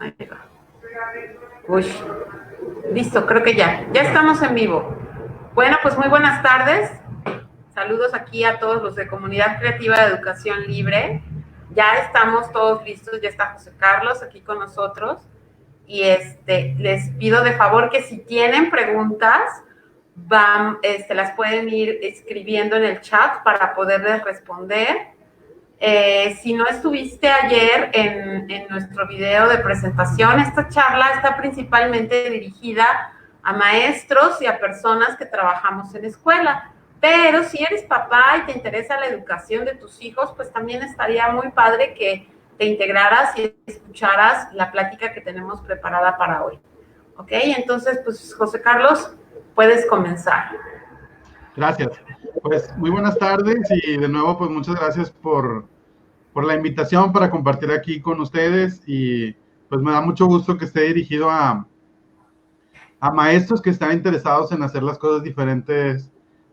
Ahí va. Uy, listo, creo que ya estamos en vivo. Bueno, pues muy buenas tardes. Saludos aquí a todos los de Comunidad Creativa de Educación Libre. Ya estamos todos listos, ya está José Carlos aquí con nosotros. Y les pido de favor que si tienen preguntas, las pueden ir escribiendo en el chat para poderles responder. Si no estuviste ayer en nuestro video de presentación, esta charla está principalmente dirigida a maestros y a personas que trabajamos en escuela. Pero si eres papá y te interesa la educación de tus hijos, pues también estaría muy padre que te integraras y escucharas la plática que tenemos preparada para hoy. ¿Ok? Entonces, pues, José Carlos, puedes comenzar. Gracias. Pues muy buenas tardes y de nuevo, pues muchas gracias por la invitación para compartir aquí con ustedes y pues me da mucho gusto que esté dirigido a maestros que están interesados en hacer las cosas diferentes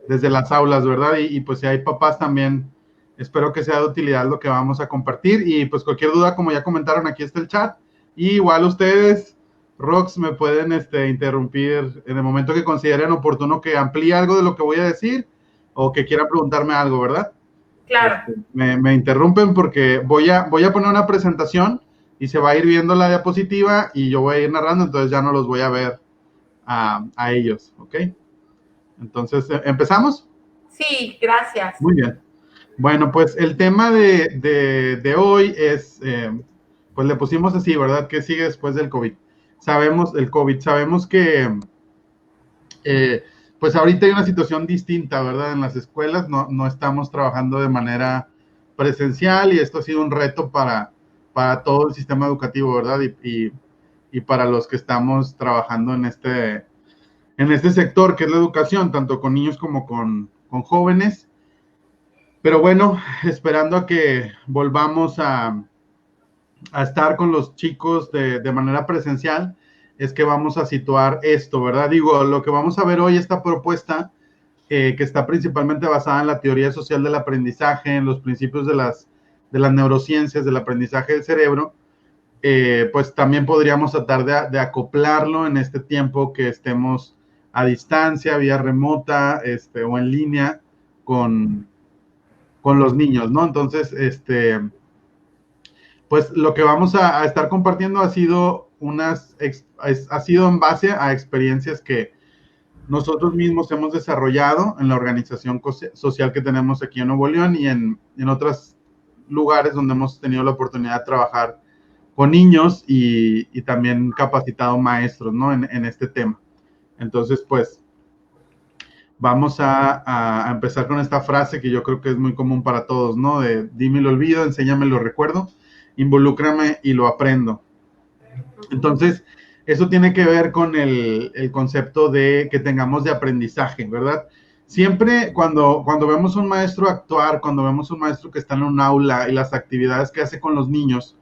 desde las aulas, ¿verdad? Y pues si hay papás también, espero que sea de utilidad lo que vamos a compartir y pues cualquier duda, como ya comentaron, aquí está el chat. Y igual ustedes, Rox, me pueden interrumpir en el momento que consideren oportuno que amplíe algo de lo que voy a decir o que quieran preguntarme algo, ¿verdad? Claro. Me interrumpen porque voy a poner una presentación y se va a ir viendo la diapositiva y yo voy a ir narrando, entonces ya no los voy a ver a ellos, ¿ok? Entonces, ¿empezamos? Sí, gracias. Muy bien. Bueno, pues el tema de hoy es, pues le pusimos así, ¿verdad? ¿Qué sigue después del COVID? Sabemos que, pues ahorita hay una situación distinta, ¿verdad? En las escuelas no estamos trabajando de manera presencial y esto ha sido un reto para todo el sistema educativo, ¿verdad? Y para los que estamos trabajando en este sector que es la educación, tanto con niños como con jóvenes. Pero bueno, esperando a que volvamos a estar con los chicos de manera presencial, es que vamos a situar esto, ¿verdad? Digo, lo que vamos a ver hoy, esta propuesta, que está principalmente basada en la teoría social del aprendizaje, en los principios de las neurociencias, del aprendizaje del cerebro, pues también podríamos tratar de acoplarlo en este tiempo que estemos a distancia, vía remota, o en línea con los niños, ¿no? Entonces, pues lo que vamos a estar compartiendo ha sido en base a experiencias que nosotros mismos hemos desarrollado en la organización social que tenemos aquí en Nuevo León y en otros lugares donde hemos tenido la oportunidad de trabajar con niños y también capacitado maestros, ¿no? En este tema. Entonces, pues, vamos a empezar con esta frase que yo creo que es muy común para todos, ¿no? De dime lo olvido, enséñame lo recuerdo, involúcrame y lo aprendo. Entonces, eso tiene que ver con el concepto de que tengamos de aprendizaje, ¿verdad? Siempre cuando vemos un maestro actuar, cuando vemos un maestro que está en un aula y las actividades que hace con los niños,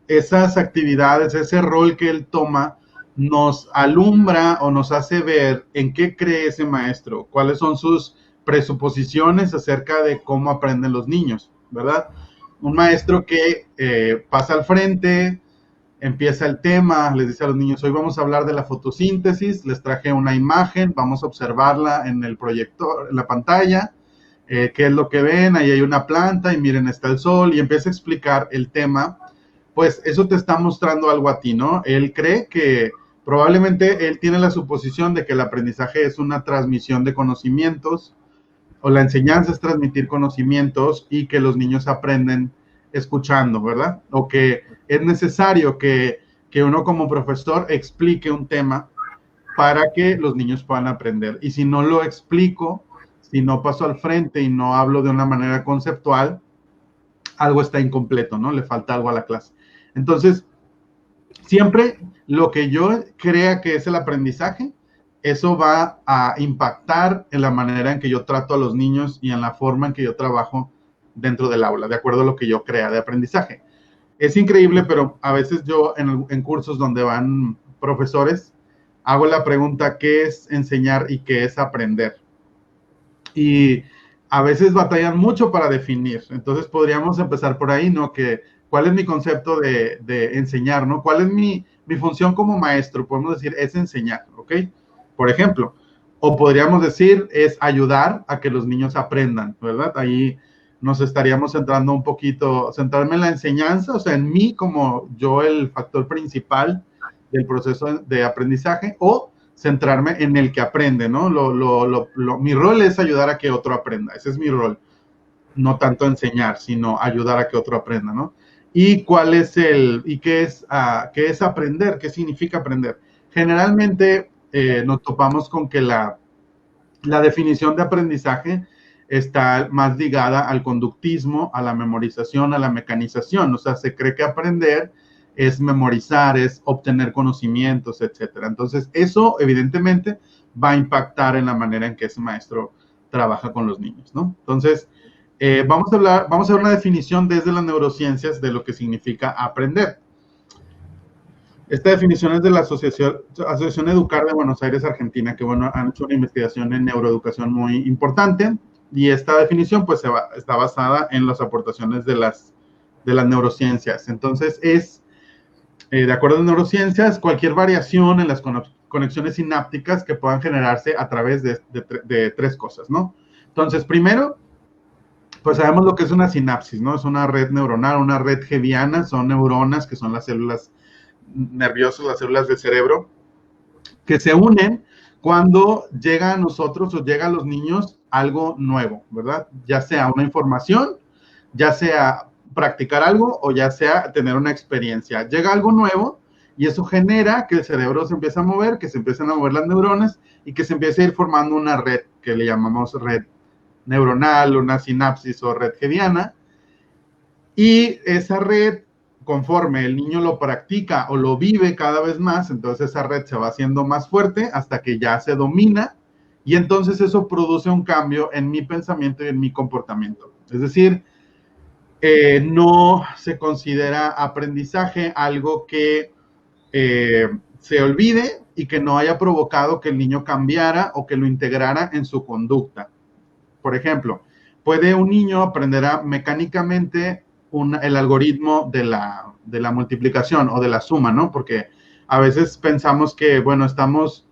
esas actividades, ese rol que él toma, nos alumbra o nos hace ver en qué cree ese maestro, cuáles son sus presuposiciones acerca de cómo aprenden los niños, ¿verdad? Un maestro que pasa al frente, empieza el tema, les dice a los niños, hoy vamos a hablar de la fotosíntesis, les traje una imagen, vamos a observarla en el proyector, en la pantalla, qué es lo que ven, ahí hay una planta y miren, está el sol, y empieza a explicar el tema, pues eso te está mostrando algo a ti, ¿no? Él cree que probablemente él tiene la suposición de que el aprendizaje es una transmisión de conocimientos, o la enseñanza es transmitir conocimientos y que los niños aprenden escuchando, ¿verdad? O que es necesario que uno como profesor explique un tema para que los niños puedan aprender. Y si no lo explico, si no paso al frente y no hablo de una manera conceptual, algo está incompleto, ¿no? Le falta algo a la clase. Entonces, siempre lo que yo crea que es el aprendizaje, eso va a impactar en la manera en que yo trato a los niños y en la forma en que yo trabajo dentro del aula, de acuerdo a lo que yo crea de aprendizaje. Es increíble, pero a veces yo en cursos donde van profesores, hago la pregunta, ¿qué es enseñar y qué es aprender? Y a veces batallan mucho para definir. Entonces podríamos empezar por ahí, ¿no? ¿Cuál es mi concepto de enseñar, ¿no? ¿Cuál es mi mi función como maestro, podemos decir, es enseñar, ¿ok? Por ejemplo, o podríamos decir, es ayudar a que los niños aprendan, ¿verdad? Ahí nos estaríamos centrando un poquito, centrarme en la enseñanza, o sea, en mí como yo el factor principal del proceso de aprendizaje, o centrarme en el que aprende, ¿no? Mi rol es ayudar a que otro aprenda, ese es mi rol, no tanto enseñar, sino ayudar a que otro aprenda, ¿no? ¿Y cuál es qué es aprender? ¿Qué significa aprender? Generalmente nos topamos con que la definición de aprendizaje está más ligada al conductismo, a la memorización, a la mecanización. O sea, se cree que aprender es memorizar, es obtener conocimientos, etcétera. Entonces, eso evidentemente va a impactar en la manera en que ese maestro trabaja con los niños, ¿no? Entonces, vamos a ver una definición desde las neurociencias de lo que significa aprender. Esta definición es de la Asociación Educar de Buenos Aires, Argentina, que bueno, han hecho una investigación en neuroeducación muy importante, y esta definición pues está basada en las aportaciones de las neurociencias. Entonces de acuerdo a neurociencias, cualquier variación en las conexiones sinápticas que puedan generarse a través de tres cosas, ¿no? Entonces, primero, pues sabemos lo que es una sinapsis, ¿no? Es una red neuronal, una red hebbiana, son neuronas que son las células nerviosas, las células del cerebro, que se unen cuando llega a nosotros o llega a los niños algo nuevo, ¿verdad? Ya sea una información, ya sea practicar algo o ya sea tener una experiencia. Llega algo nuevo y eso genera que el cerebro se empiece a mover, que se empiecen a mover las neuronas y que se empiece a ir formando una red que le llamamos red neuronal, una sinapsis o red hebbiana. Y esa red, conforme el niño lo practica o lo vive cada vez más, entonces esa red se va haciendo más fuerte hasta que ya se domina, y entonces eso produce un cambio en mi pensamiento y en mi comportamiento. Es decir, no se considera aprendizaje algo que se olvide y que no haya provocado que el niño cambiara o que lo integrara en su conducta. Por ejemplo, puede un niño aprender mecánicamente el algoritmo de la multiplicación o de la suma, ¿no? Porque a veces pensamos que, bueno, estamos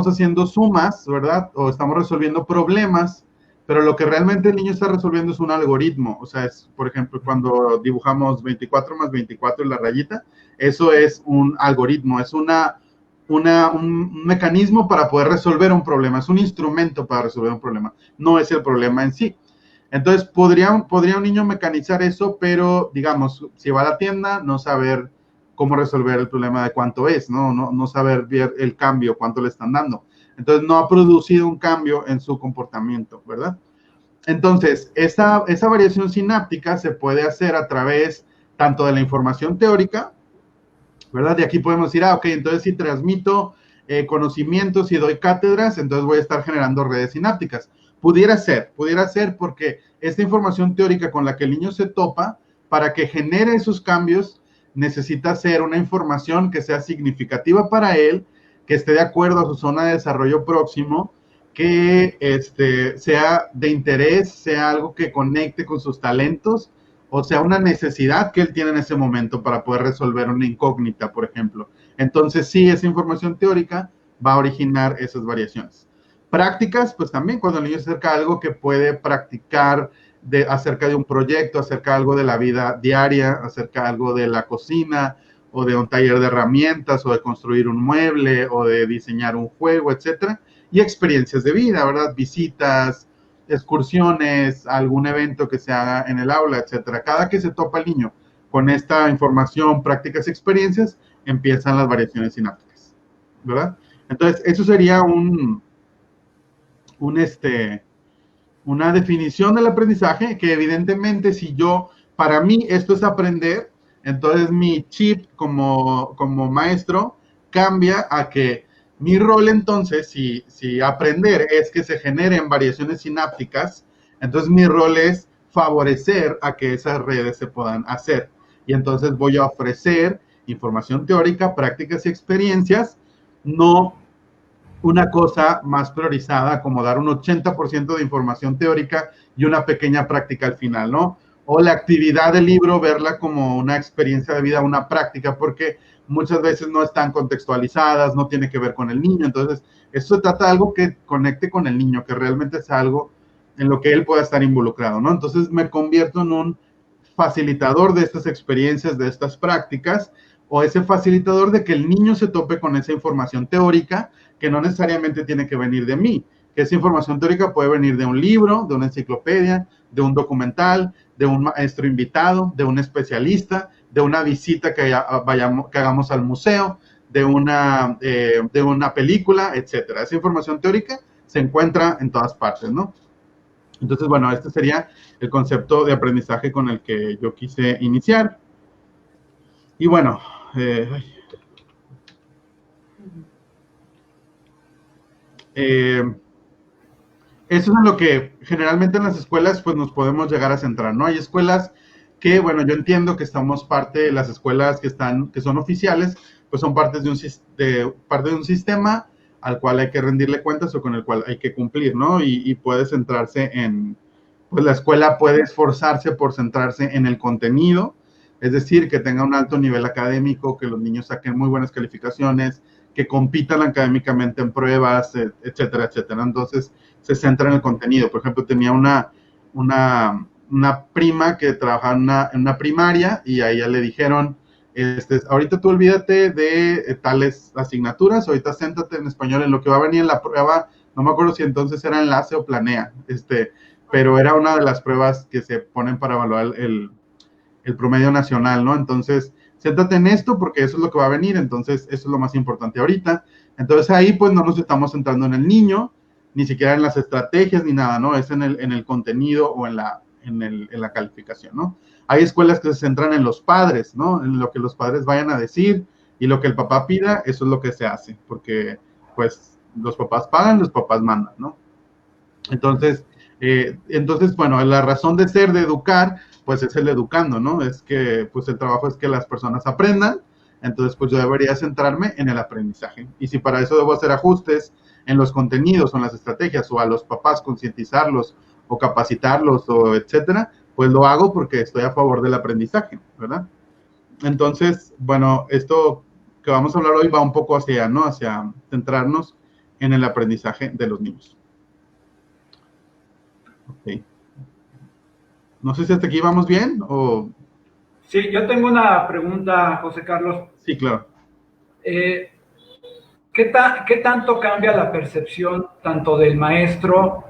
haciendo sumas, ¿verdad? O estamos resolviendo problemas, pero lo que realmente el niño está resolviendo es un algoritmo. O sea, es, por ejemplo, cuando dibujamos 24 más 24 en la rayita, eso es un algoritmo, es un mecanismo para poder resolver un problema, es un instrumento para resolver un problema, no es el problema en sí. Entonces, podría un niño mecanizar eso, pero, digamos, si va a la tienda, no saber cómo resolver el problema de cuánto es, no saber ver el cambio, cuánto le están dando. Entonces, no ha producido un cambio en su comportamiento, ¿verdad? Entonces, esa variación sináptica se puede hacer a través tanto de la información teórica, ¿verdad? Y aquí podemos decir, ok, entonces si transmito conocimientos y doy cátedras, entonces voy a estar generando redes sinápticas. Pudiera ser porque esta información teórica con la que el niño se topa, para que genere esos cambios, necesita ser una información que sea significativa para él, que esté de acuerdo a su zona de desarrollo próximo, que sea de interés, sea algo que conecte con sus talentos, o sea, una necesidad que él tiene en ese momento para poder resolver una incógnita, por ejemplo. Entonces, sí, esa información teórica va a originar esas variaciones. Prácticas, pues también cuando el niño se acerca a algo que puede practicar acerca de un proyecto, acerca de algo de la vida diaria, acerca de algo de la cocina, o de un taller de herramientas, o de construir un mueble, o de diseñar un juego, etcétera. Y experiencias de vida, ¿verdad? Visitas, excursiones, algún evento que se haga en el aula, etcétera. Cada que se topa el niño con esta información, prácticas, experiencias, empiezan las variaciones sinápticas, ¿verdad? Entonces, eso sería una definición del aprendizaje, que evidentemente para mí esto es aprender, entonces mi chip como maestro cambia a que mi rol entonces, si aprender es que se generen variaciones sinápticas, entonces mi rol es favorecer a que esas redes se puedan hacer. Y entonces voy a ofrecer información teórica, prácticas y experiencias, no una cosa más priorizada como dar un 80% de información teórica y una pequeña práctica al final, ¿no? o la actividad del libro, verla como una experiencia de vida, una práctica, porque muchas veces no están contextualizadas, no tiene que ver con el niño. Entonces, esto se trata de algo que conecte con el niño, que realmente sea algo en lo que él pueda estar involucrado, ¿no? Entonces, me convierto en un facilitador de estas experiencias, de estas prácticas, o ese facilitador de que el niño se tope con esa información teórica que no necesariamente tiene que venir de mí, que esa información teórica puede venir de un libro, de una enciclopedia, de un documental, de un maestro invitado, de un especialista, de una visita que hagamos al museo, de una película, etcétera. Esa información teórica se encuentra en todas partes, ¿no? Entonces, bueno, este sería el concepto de aprendizaje con el que yo quise iniciar. Y bueno, eso es en lo que generalmente en las escuelas pues nos podemos llegar a centrar, ¿no? Hay escuelas que, bueno, yo entiendo que estamos parte de las escuelas que son oficiales, pues son parte de un sistema al cual hay que rendirle cuentas o con el cual hay que cumplir, ¿no? Y puede centrarse pues la escuela puede esforzarse por centrarse en el contenido, es decir, que tenga un alto nivel académico, que los niños saquen muy buenas calificaciones, que compitan académicamente en pruebas, etcétera, etcétera. Entonces, se centra en el contenido. Por ejemplo, tenía una prima que trabajaba en una primaria y a ella le dijeron, ahorita tú olvídate de tales asignaturas, ahorita céntrate en español, en lo que va a venir en la prueba, no me acuerdo si entonces era enlace o planea, pero era una de las pruebas que se ponen para evaluar el promedio nacional, ¿no? Entonces, céntrate en esto porque eso es lo que va a venir, entonces eso es lo más importante ahorita. Entonces ahí pues no nos estamos centrando en el niño, ni siquiera en las estrategias ni nada, ¿no? Es en el contenido o en la calificación, ¿no? Hay escuelas que se centran en los padres, ¿no? En lo que los padres vayan a decir y lo que el papá pida, eso es lo que se hace, porque pues los papás pagan, los papás mandan, ¿no? Entonces, bueno, la razón de ser de educar, pues es el educando, ¿no? Es que, pues el trabajo es que las personas aprendan, entonces pues yo debería centrarme en el aprendizaje. Y si para eso debo hacer ajustes en los contenidos o en las estrategias, o a los papás concientizarlos o capacitarlos o etcétera, pues lo hago porque estoy a favor del aprendizaje, ¿verdad? Entonces, bueno, esto que vamos a hablar hoy va un poco hacia, ¿no? Hacia centrarnos en el aprendizaje de los niños. Okay. No sé si hasta aquí vamos bien o... Sí, yo tengo una pregunta, José Carlos. Sí, claro. ¿Qué tanto cambia la percepción tanto del maestro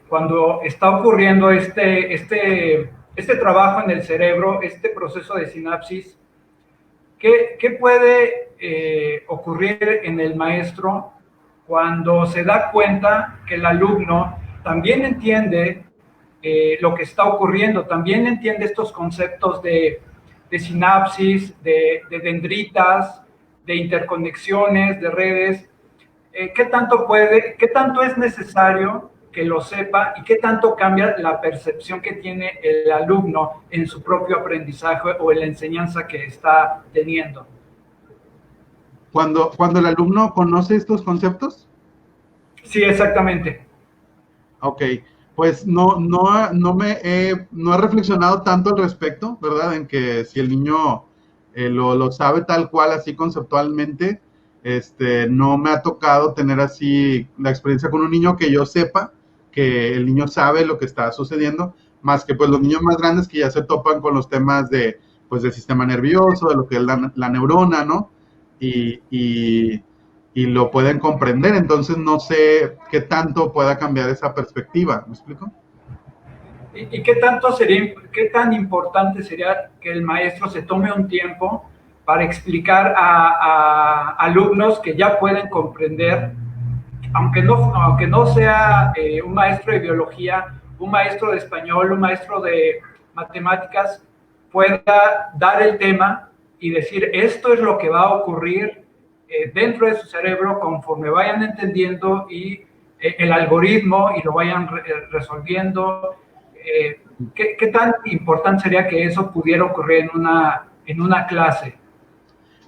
cuando está ocurriendo este trabajo en el cerebro, este proceso de sinapsis? ¿Qué puede ocurrir en el maestro cuando se da cuenta que el alumno también entiende lo que está ocurriendo, también entiende estos conceptos de sinapsis, de dendritas, de interconexiones, de redes? ¿Qué tanto es necesario que lo sepa y qué tanto cambia la percepción que tiene el alumno en su propio aprendizaje o en la enseñanza que está teniendo? Cuando el alumno conoce estos conceptos. Sí, exactamente. Ok, pues no he reflexionado tanto al respecto, ¿verdad? En que si el niño lo sabe tal cual, así conceptualmente, no me ha tocado tener así la experiencia con un niño que yo sepa que el niño sabe lo que está sucediendo, más que pues los niños más grandes que ya se topan con los temas pues del sistema nervioso, de lo que es la neurona, ¿no? Y lo pueden comprender, entonces no sé qué tanto pueda cambiar esa perspectiva, ¿me explico? ¿Y qué tan importante sería que el maestro se tome un tiempo para explicar a alumnos que ya pueden comprender, aunque no sea un maestro de biología, un maestro de español, un maestro de matemáticas, pueda dar el tema y decir esto es lo que va a ocurrir dentro de su cerebro conforme vayan entendiendo y el algoritmo y lo vayan resolviendo? ¿Qué tan importante sería que eso pudiera ocurrir en una clase?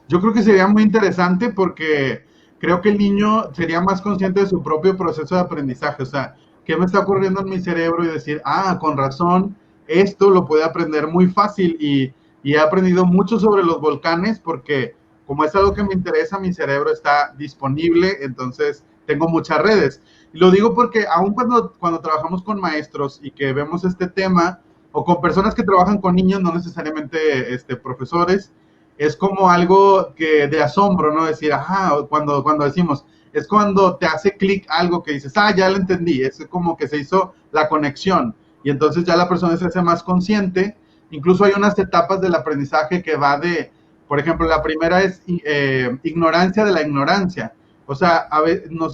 Yo creo que sería muy interesante porque creo que el niño sería más consciente de su propio proceso de aprendizaje, o sea, ¿qué me está ocurriendo en mi cerebro? Y decir, con razón, esto lo puede aprender muy fácil y he aprendido mucho sobre los volcanes porque como es algo que me interesa, mi cerebro está disponible, entonces tengo muchas redes. Y lo digo porque aun cuando trabajamos con maestros y que vemos este tema, o con personas que trabajan con niños, no necesariamente profesores, es como algo que de asombro, ¿no? Decir, ajá, cuando decimos, es cuando te hace clic algo que dices, ya lo entendí, es como que se hizo la conexión, y entonces ya la persona se hace más consciente. Incluso hay unas etapas del aprendizaje que va de, por ejemplo, la primera es ignorancia de la ignorancia. O sea, a veces no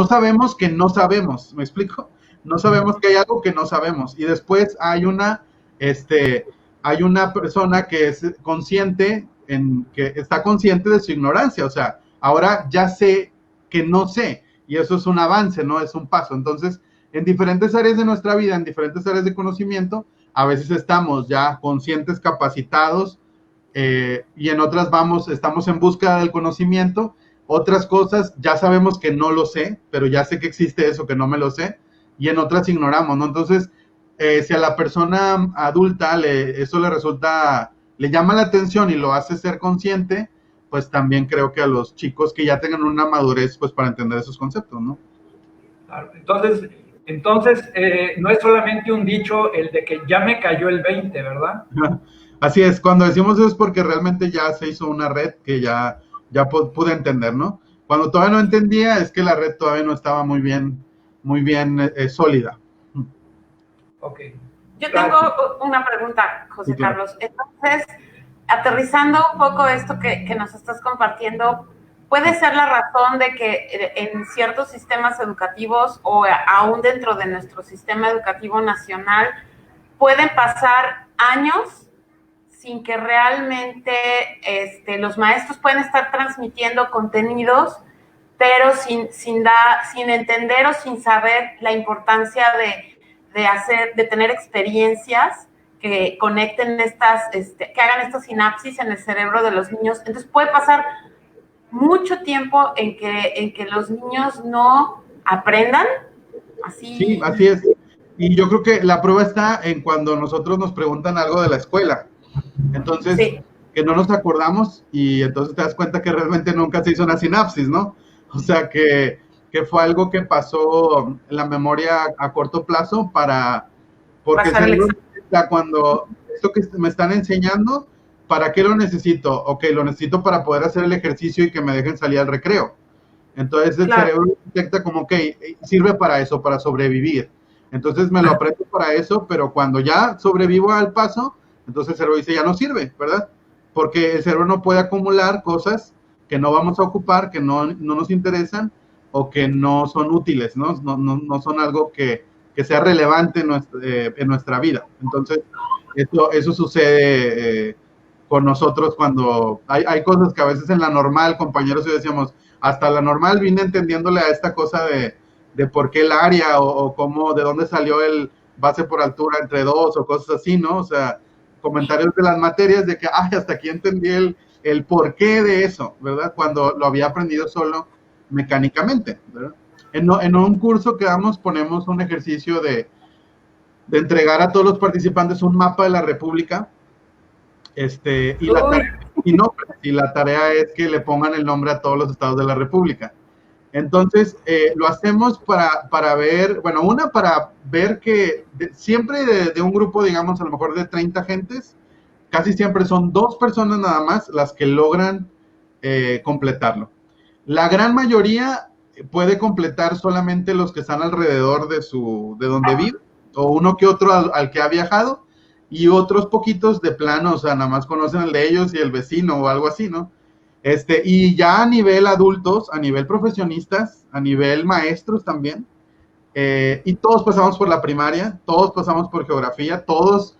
sabemos que no sabemos, ¿me explico? No sabemos que hay algo que no sabemos. Y después hay una persona que es consciente, que está consciente de su ignorancia. O sea, ahora ya sé que no sé. Y eso es un avance, ¿no? Es un paso. Entonces, en diferentes áreas de nuestra vida, en diferentes áreas de conocimiento, a veces estamos ya conscientes, capacitados, y en otras estamos en búsqueda del conocimiento. Otras cosas ya sabemos que no lo sé, pero ya sé que existe eso que no me lo sé, y en otras ignoramos, ¿no? Entonces, si a la persona adulta eso le llama la atención y lo hace ser consciente, pues también creo que a los chicos que ya tengan una madurez, pues para entender esos conceptos, ¿no? Claro. Entonces no es solamente un dicho el de que ya me cayó el 20, ¿verdad? Así es, cuando decimos eso es porque realmente ya se hizo una red que ya pude entender, ¿no? Cuando todavía no entendía es que la red todavía no estaba muy bien sólida. Ok. Yo tengo una pregunta, José Sí, claro. Carlos. Entonces, aterrizando un poco esto que nos estás compartiendo, ¿puede ser la razón de que en ciertos sistemas educativos o aún dentro de nuestro sistema educativo nacional pueden pasar años sin que realmente los maestros pueden estar transmitiendo contenidos, pero sin entender o sin saber la importancia de tener experiencias que conecten que hagan estas sinapsis en el cerebro de los niños? Entonces puede pasar mucho tiempo en que los niños no aprendan así. Sí, así es. Y yo creo que la prueba está en cuando nosotros nos preguntan algo de la escuela. Entonces, Sí. que no nos acordamos y entonces te das cuenta que realmente nunca se hizo una sinapsis, ¿no? O sea, que fue algo que pasó en la memoria a corto plazo porque Pasar el examen. cuando esto que me están enseñando, ¿para qué lo necesito? Ok, lo necesito para poder hacer el ejercicio y que me dejen salir al recreo. Entonces el cerebro detecta como que sirve para eso, para sobrevivir. Entonces me lo aprendo para eso, pero cuando ya sobrevivo al paso, entonces el cerebro dice ya no sirve, ¿verdad? Porque el cerebro no puede acumular cosas que no vamos a ocupar, que no nos interesan o que no son útiles, ¿no? No son algo que sea relevante en nuestra vida. Entonces, eso sucede con nosotros cuando hay cosas que a veces en la normal, compañeros, y decíamos, hasta la normal vine entendiéndole a esta cosa de por qué el área o cómo, de dónde salió el base por altura entre dos o cosas así, ¿no? O sea, comentarios de las materias de que, hasta aquí entendí el porqué de eso, ¿verdad? Cuando lo había aprendido solo mecánicamente, ¿verdad? En un curso que damos ponemos un ejercicio de entregar a todos los participantes un mapa de la República, y la tarea es que le pongan el nombre a todos los estados de la República. Entonces, lo hacemos para ver, bueno, para ver que siempre de un grupo, digamos, a lo mejor de 30 gentes, casi siempre son 2 personas nada más las que logran completarlo. La gran mayoría puede completar solamente los que están alrededor de donde vive, o uno que otro al que ha viajado, y otros poquitos de plano, o sea, nada más conocen el de ellos y el vecino o algo así, ¿no? Y ya a nivel adultos, a nivel profesionistas, a nivel maestros también, y todos pasamos por la primaria, todos pasamos por geografía, todos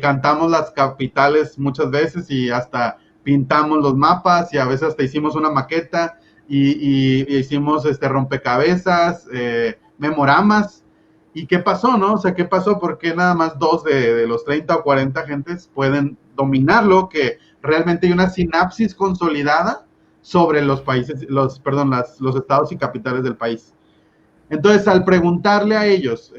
cantamos las capitales muchas veces y hasta pintamos los mapas y a veces hasta hicimos una maqueta y hicimos rompecabezas, memoramas. ¿Y qué pasó, no? O sea, ¿qué pasó? ¿Por qué nada más 2 de los 30 o 40 gentes pueden dominarlo? Que realmente hay una sinapsis consolidada sobre los países, los estados y capitales del país. Entonces, al preguntarle a ellos,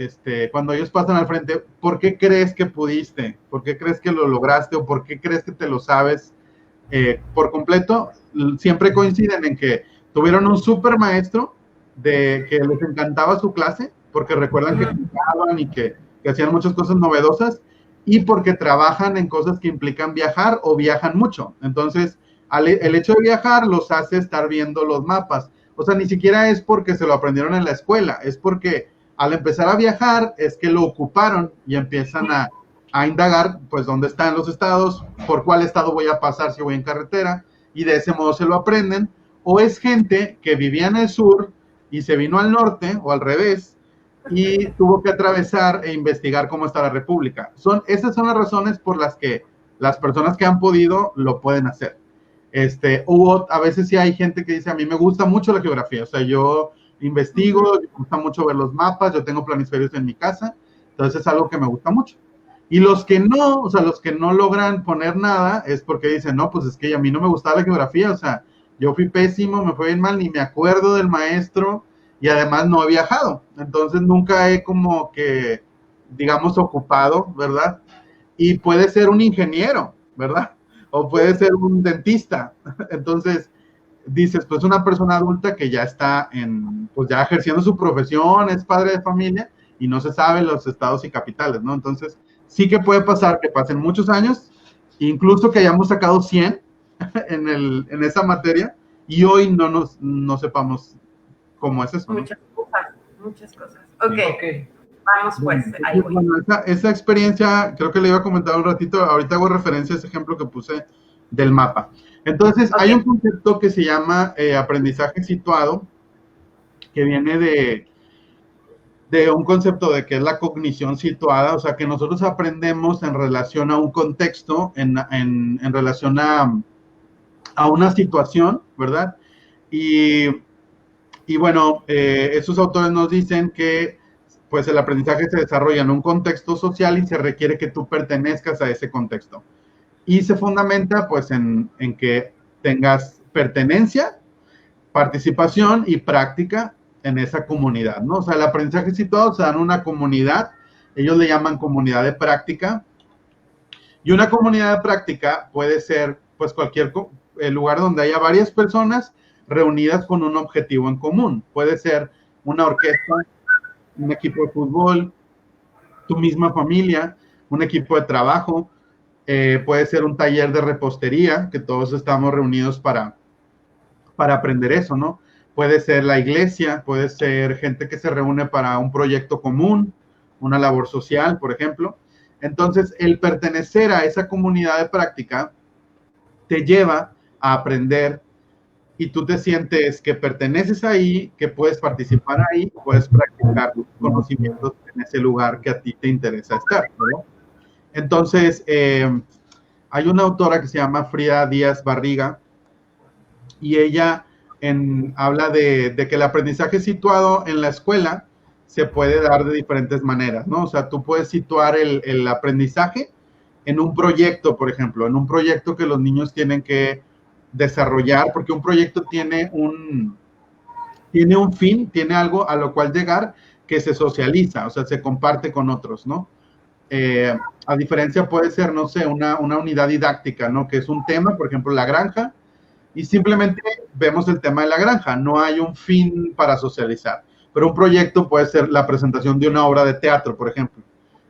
cuando ellos pasan al frente, ¿por qué crees que pudiste? ¿Por qué crees que lo lograste? ¿O por qué crees que te lo sabes por completo? Siempre coinciden en que tuvieron un súper maestro de que les encantaba su clase, porque recuerdan que jugaban y que hacían muchas cosas novedosas, y porque trabajan en cosas que implican viajar o viajan mucho. Entonces, el hecho de viajar los hace estar viendo los mapas. O sea, ni siquiera es porque se lo aprendieron en la escuela, es porque al empezar a viajar es que lo ocuparon y empiezan a indagar, pues, dónde están los estados, por cuál estado voy a pasar si voy en carretera, y de ese modo se lo aprenden. O es gente que vivía en el sur y se vino al norte, o al revés, y tuvo que atravesar e investigar cómo está la República. Esas son las razones por las que las personas que han podido lo pueden hacer. A veces sí hay gente que dice, a mí me gusta mucho la geografía, o sea, yo investigo, me gusta mucho ver los mapas, yo tengo planisferios en mi casa, entonces es algo que me gusta mucho. Y los que no, o sea, los que no logran poner nada, es porque dicen, no, pues es que a mí no me gustaba la geografía, o sea, yo fui pésimo, me fue bien mal, ni me acuerdo del maestro, y además no he viajado, entonces nunca he como que, digamos, ocupado, ¿verdad? Y puede ser un ingeniero, ¿verdad? O puede ser un dentista. Entonces, dices, pues una persona adulta que ya está pues ya ejerciendo su profesión, es padre de familia, y no se sabe los estados y capitales, ¿no? Entonces, sí que puede pasar que pasen muchos años, incluso que hayamos sacado 100 en esa materia, y hoy no sepamos cómo es eso, ¿no? Muchas cosas. Ok. Vamos pues, ahí voy. Bueno, esa experiencia, creo que le iba a comentar un ratito, ahorita hago referencia a ese ejemplo que puse del mapa. Entonces, hay un concepto que se llama aprendizaje situado, que viene de un concepto de que es la cognición situada, o sea, que nosotros aprendemos en relación a un contexto, en relación a una situación, ¿verdad? Y bueno, esos autores nos dicen que pues el aprendizaje se desarrolla en un contexto social y se requiere que tú pertenezcas a ese contexto. Y se fundamenta pues en que tengas pertenencia, participación y práctica en esa comunidad, ¿no? O sea, el aprendizaje situado se da en una comunidad, ellos le llaman comunidad de práctica, y una comunidad de práctica puede ser pues cualquier lugar donde haya varias personas reunidas con un objetivo en común. Puede ser una orquesta, un equipo de fútbol, tu misma familia, un equipo de trabajo, puede ser un taller de repostería, que todos estamos reunidos para aprender eso, ¿no? Puede ser la iglesia, puede ser gente que se reúne para un proyecto común, una labor social, por ejemplo. Entonces, el pertenecer a esa comunidad de práctica te lleva a aprender y tú te sientes que perteneces ahí, que puedes participar ahí, puedes practicar tus conocimientos en ese lugar que a ti te interesa estar, ¿no? Entonces, hay una autora que se llama Frida Díaz Barriga y ella habla de que el aprendizaje situado en la escuela se puede dar de diferentes maneras, ¿no? O sea, tú puedes situar el aprendizaje en un proyecto, por ejemplo, en un proyecto que los niños tienen que desarrollar, porque un proyecto tiene un fin, tiene algo a lo cual llegar que se socializa, o sea, se comparte con otros, ¿no? A diferencia puede ser, no sé, una unidad didáctica, ¿no? Que es un tema, por ejemplo, la granja, y simplemente vemos el tema de la granja, no hay un fin para socializar, pero un proyecto puede ser la presentación de una obra de teatro, por ejemplo.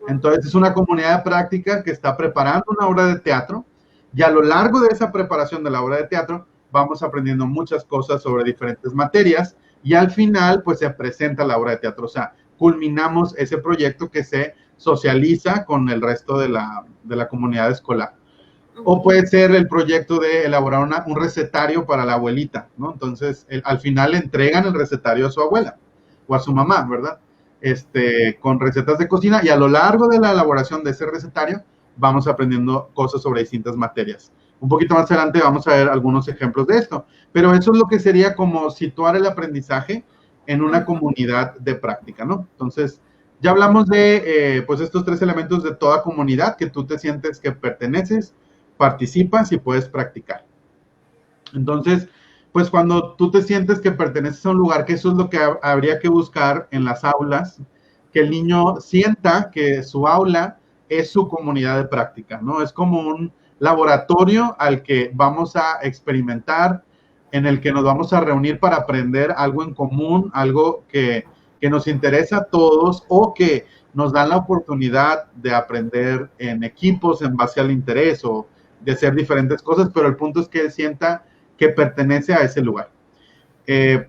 Entonces, es una comunidad de práctica que está preparando una obra de teatro, y a lo largo de esa preparación de la obra de teatro, vamos aprendiendo muchas cosas sobre diferentes materias, y al final, pues, se presenta la obra de teatro. O sea, culminamos ese proyecto que se socializa con el resto de la comunidad escolar. O puede ser el proyecto de elaborar un recetario para la abuelita, ¿no? Entonces, al final le entregan el recetario a su abuela o a su mamá, ¿verdad? Con recetas de cocina, y a lo largo de la elaboración de ese recetario, vamos aprendiendo cosas sobre distintas materias. Un poquito más adelante vamos a ver algunos ejemplos de esto, pero eso es lo que sería como situar el aprendizaje en una comunidad de práctica, ¿no? Entonces, ya hablamos de pues estos 3 elementos de toda comunidad, que tú te sientes que perteneces, participas y puedes practicar. Entonces, pues cuando tú te sientes que perteneces a un lugar, que eso es lo que habría que buscar en las aulas, que el niño sienta que su aula es su comunidad de práctica, ¿no? Es como un laboratorio al que vamos a experimentar, en el que nos vamos a reunir para aprender algo en común, algo que nos interesa a todos o que nos dan la oportunidad de aprender en equipos en base al interés o de hacer diferentes cosas, pero el punto es que él sienta que pertenece a ese lugar. En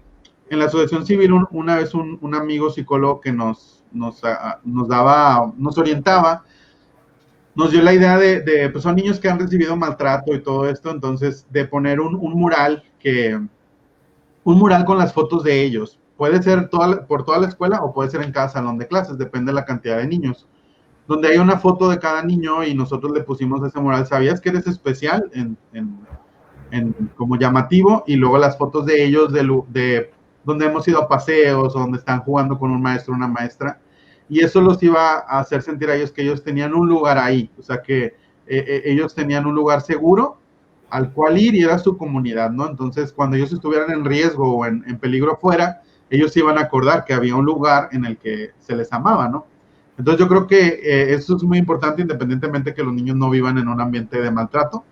la asociación civil, una vez un amigo psicólogo que nos orientaba, nos dio la idea de pues son niños que han recibido maltrato y todo esto, entonces de poner un mural con las fotos de ellos. Puede ser por toda la escuela o puede ser en cada salón de clases, depende de la cantidad de niños. Donde hay una foto de cada niño y nosotros le pusimos ese mural. ¿Sabías que eres especial? Como llamativo, y luego las fotos de ellos de donde hemos ido a paseos o donde están jugando con un maestro o una maestra, y eso los iba a hacer sentir a ellos que ellos tenían un lugar ahí, o sea que ellos tenían un lugar seguro al cual ir y era su comunidad, ¿no? Entonces cuando ellos estuvieran en riesgo o en peligro fuera, ellos se iban a acordar que había un lugar en el que se les amaba, ¿no? Entonces yo creo que eso es muy importante, independientemente que los niños no vivan en un ambiente de maltrato,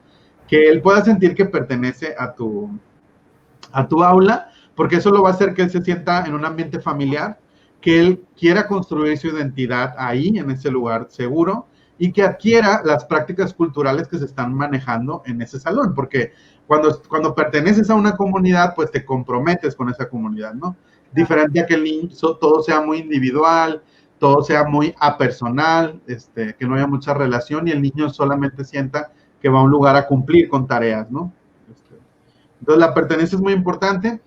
que él pueda sentir que pertenece a tu aula, porque eso lo va a hacer que él se sienta en un ambiente familiar, que él quiera construir su identidad ahí, en ese lugar seguro, y que adquiera las prácticas culturales que se están manejando en ese salón, porque cuando perteneces a una comunidad, pues te comprometes con esa comunidad, ¿no? Diferente a que el niño todo sea muy individual, todo sea muy apersonal, que no haya mucha relación y el niño solamente sienta que va a un lugar a cumplir con tareas, ¿no? Entonces la pertenencia es muy importante.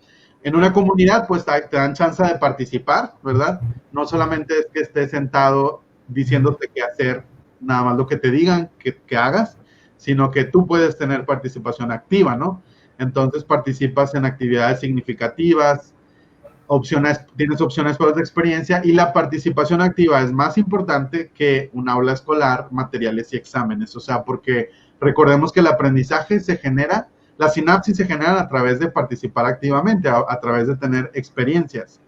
En una comunidad, pues te dan chance de participar, ¿verdad? No solamente es que estés sentado diciéndote qué hacer, nada más lo que te digan que hagas, sino que tú puedes tener participación activa, ¿no? Entonces participas en actividades significativas, tienes opciones para la experiencia, y la participación activa es más importante que un aula escolar, materiales y exámenes, o sea, porque recordemos que el aprendizaje la sinapsis se genera a través de participar activamente, a través de tener experiencias,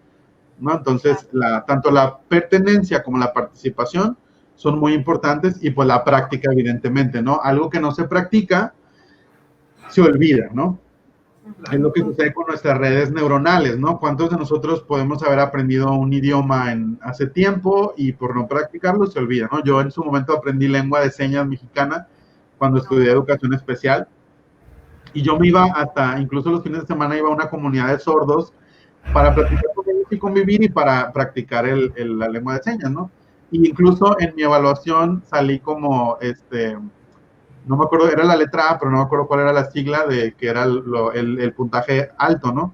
¿no? Entonces, tanto la pertenencia como la participación son muy importantes, y pues la práctica, evidentemente, ¿no? Algo que no se practica, se olvida, ¿no? Es lo que sucede con nuestras redes neuronales, ¿no? ¿Cuántos de nosotros podemos haber aprendido un idioma hace tiempo y por no practicarlo se olvida, ¿no? Yo en su momento aprendí lengua de señas mexicana cuando estudié educación especial, y yo me iba incluso los fines de semana iba a una comunidad de sordos para practicar con ellos y convivir y para practicar la lengua de señas, ¿no? Y incluso en mi evaluación salí como, no me acuerdo, era la letra A, pero no me acuerdo cuál era la sigla que era el puntaje alto, ¿no?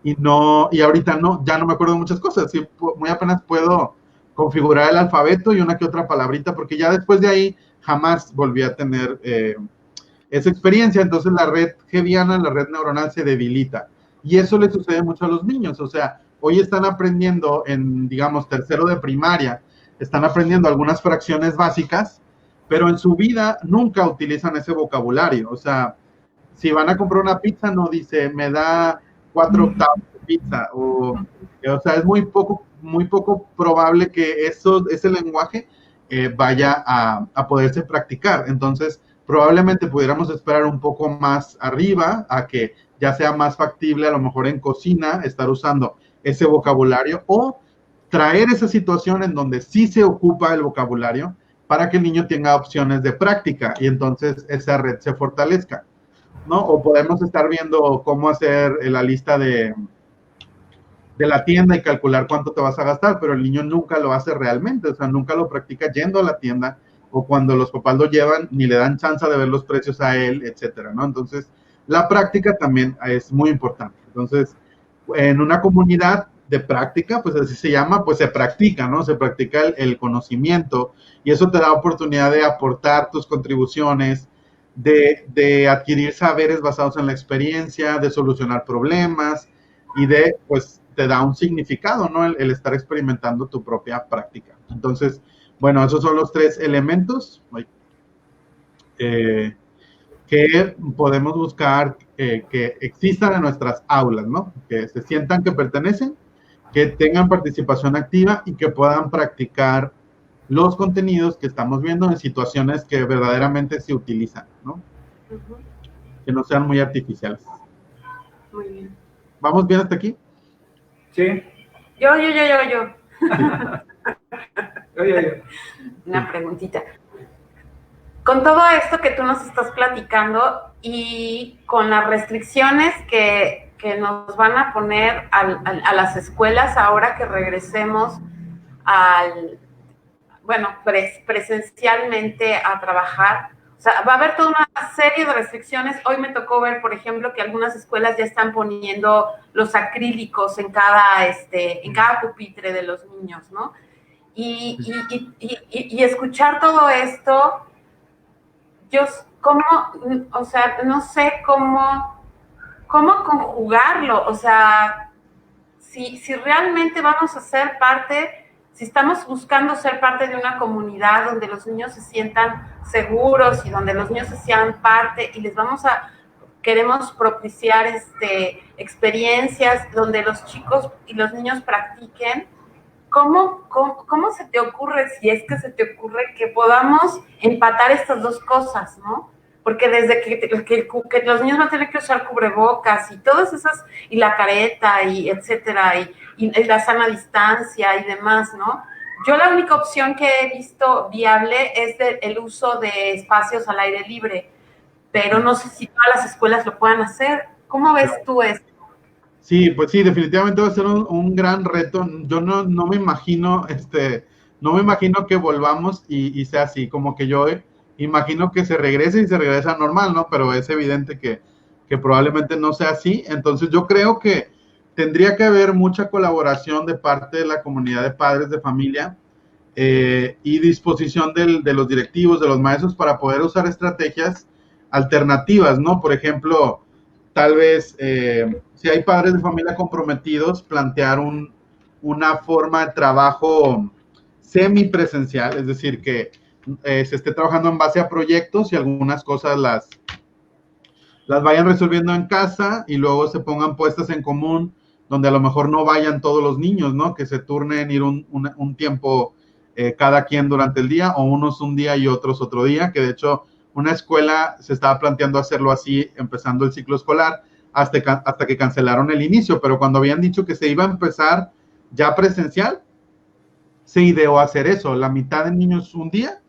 Y ahorita ya no me acuerdo de muchas cosas, sí, muy apenas puedo configurar el alfabeto y una que otra palabrita, porque ya después de ahí jamás volví a tener esa experiencia. Entonces la red Hebbiana, la red neuronal se debilita, y eso le sucede mucho a los niños. O sea, hoy están aprendiendo en, digamos, tercero de primaria, están aprendiendo algunas fracciones básicas, pero en su vida nunca utilizan ese vocabulario. O sea, si van a comprar una pizza, no dice, me da 4 octavos de pizza, o sea, es muy poco probable que ese lenguaje vaya a poderse practicar. Entonces, probablemente pudiéramos esperar un poco más arriba a que ya sea más factible, a lo mejor en cocina, estar usando ese vocabulario, o traer esa situación en donde sí se ocupa el vocabulario para que el niño tenga opciones de práctica y entonces esa red se fortalezca, ¿no? O podemos estar viendo cómo hacer la lista de la tienda y calcular cuánto te vas a gastar, pero el niño nunca lo hace realmente, o sea, nunca lo practica yendo a la tienda, o cuando los papás lo llevan, ni le dan chance de ver los precios a él, etcétera, ¿no? Entonces, la práctica también es muy importante. Entonces, en una comunidad de práctica, pues así se llama, pues se practica, ¿no? Se practica el conocimiento, y eso te da oportunidad de aportar tus contribuciones, de adquirir saberes basados en la experiencia, de solucionar problemas, y pues, te da un significado, ¿no? El estar experimentando tu propia práctica. Entonces, bueno, esos son los 3 elementos que podemos buscar que existan en nuestras aulas, ¿no? Que se sientan que pertenecen, que tengan participación activa y que puedan practicar los contenidos que estamos viendo en situaciones que verdaderamente se utilizan, ¿no? Que no sean muy artificiales. Muy bien. ¿Vamos bien hasta aquí? Sí. Yo. Oye. Una preguntita. Con todo esto que tú nos estás platicando y con las restricciones que nos van a poner a las escuelas ahora que regresemos presencialmente a trabajar, o sea, va a haber toda una serie de restricciones. Hoy me tocó ver, por ejemplo, que algunas escuelas ya están poniendo los acrílicos en cada pupitre de los niños, ¿no? Y escuchar todo esto, no sé cómo conjugarlo, o sea, si realmente vamos a ser parte, si estamos buscando ser parte de una comunidad donde los niños se sientan seguros y donde los niños se sientan parte y queremos propiciar experiencias donde los chicos y los niños practiquen. ¿Cómo se te ocurre, si es que se te ocurre, que podamos empatar estas dos cosas, ¿no? Porque desde que los niños van a tener que usar cubrebocas y todas esas, y la careta, y etcétera, y la sana distancia y demás, ¿no? Yo la única opción que he visto viable es el uso de espacios al aire libre, pero no sé si todas las escuelas lo puedan hacer. ¿Cómo ves tú esto? Sí, pues sí, definitivamente va a ser un gran reto. Yo no me imagino, no me imagino que volvamos y sea así, como que yo imagino que se regrese y se regresa normal, ¿no? Pero es evidente que probablemente no sea así. Entonces yo creo que tendría que haber mucha colaboración de parte de la comunidad de padres de familia y disposición de los directivos, de los maestros, para poder usar estrategias alternativas, ¿no? Por ejemplo, tal vez, si hay padres de familia comprometidos, plantear una forma de trabajo semipresencial, es decir, que se esté trabajando en base a proyectos y algunas cosas las vayan resolviendo en casa y luego se pongan puestas en común, donde a lo mejor no vayan todos los niños, ¿no? Que se turnen ir un tiempo cada quien durante el día, o unos un día y otros otro día, que de hecho una escuela se estaba planteando hacerlo así, empezando el ciclo escolar, hasta que cancelaron el inicio, pero cuando habían dicho que se iba a empezar ya presencial, se ideó hacer eso, la mitad de niños un día,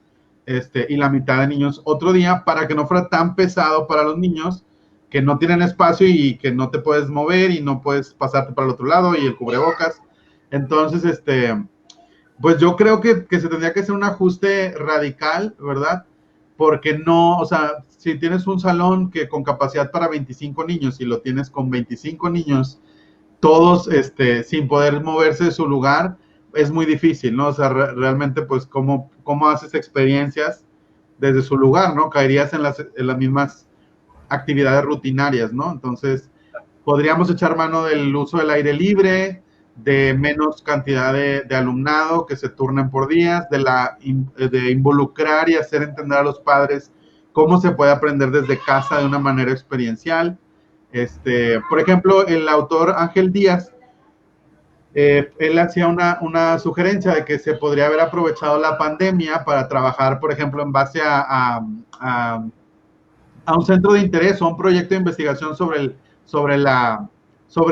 y la mitad de niños otro día, para que no fuera tan pesado para los niños, que no tienen espacio y que no te puedes mover y no puedes pasarte para el otro lado y el cubrebocas. Entonces, pues yo creo que se tendría que hacer un ajuste radical, ¿verdad? Porque no, o sea, si tienes un salón que con capacidad para 25 niños y lo tienes con 25 niños, todos sin poder moverse de su lugar, es muy difícil, ¿no? O sea, realmente, pues, ¿cómo haces experiencias desde su lugar, ¿no? Caerías en las mismas actividades rutinarias, ¿no? Entonces, podríamos echar mano del uso del aire libre, de menos cantidad de alumnado que se turnen por días, de involucrar y hacer entender a los padres cómo se puede aprender desde casa de una manera experiencial. Por ejemplo, el autor Ángel Díaz, él hacía una sugerencia de que se podría haber aprovechado la pandemia para trabajar, por ejemplo, en base a un centro de interés o un proyecto de investigación sobre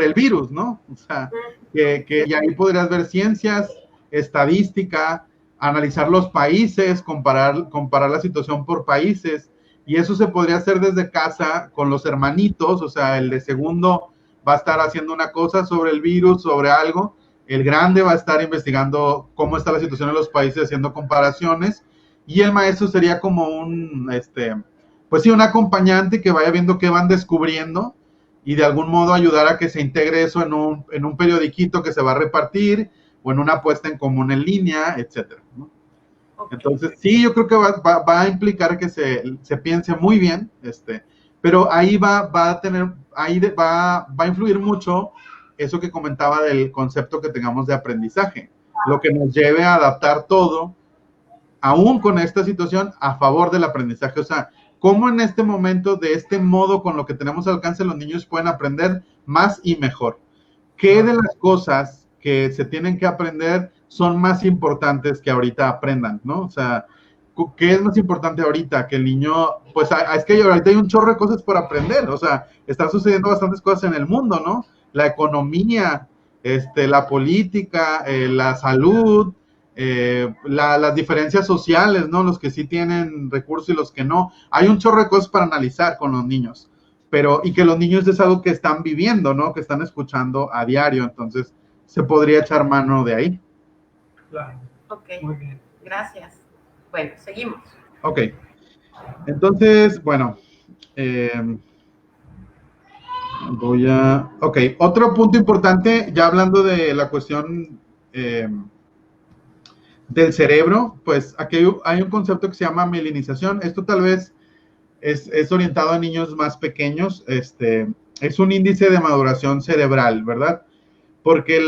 el virus, ¿no? O sea, y ahí podrías ver ciencias, estadística, analizar los países, comparar la situación por países, y eso se podría hacer desde casa con los hermanitos. O sea, el de segundo va a estar haciendo una cosa sobre el virus, sobre algo, el grande va a estar investigando cómo está la situación en los países, haciendo comparaciones, y el maestro sería como pues sí, un acompañante que vaya viendo qué van descubriendo y de algún modo ayudar a que se integre eso en un periodiquito que se va a repartir o en una puesta en común en línea, etcétera, ¿no? Okay. Entonces, sí, yo creo que va a implicar que se piense muy bien, pero ahí va a influir mucho eso que comentaba del concepto que tengamos de aprendizaje, lo que nos lleve a adaptar todo, aún con esta situación, a favor del aprendizaje. O sea, cómo en este momento, de este modo, con lo que tenemos al alcance, los niños pueden aprender más y mejor. ¿Qué de las cosas que se tienen que aprender son más importantes que ahorita aprendan, ¿no? O sea, ¿qué es más importante ahorita? Que el niño, pues es que ahorita hay un chorro de cosas por aprender, o sea, están sucediendo bastantes cosas en el mundo, ¿no? La economía, la política, la salud, las diferencias sociales, ¿no? Los que sí tienen recursos y los que no. Hay un chorro de cosas para analizar con los niños, y que los niños es algo que están viviendo, ¿no? Que están escuchando a diario, entonces se podría echar mano de ahí. Claro. Ok, Muy bien. gracias. Bueno, seguimos. Ok, entonces, bueno, ok, otro punto importante, ya hablando de la cuestión del cerebro, pues aquí hay un concepto que se llama mielinización. Esto tal vez es orientado a niños más pequeños. Es un índice de maduración cerebral, ¿verdad? Porque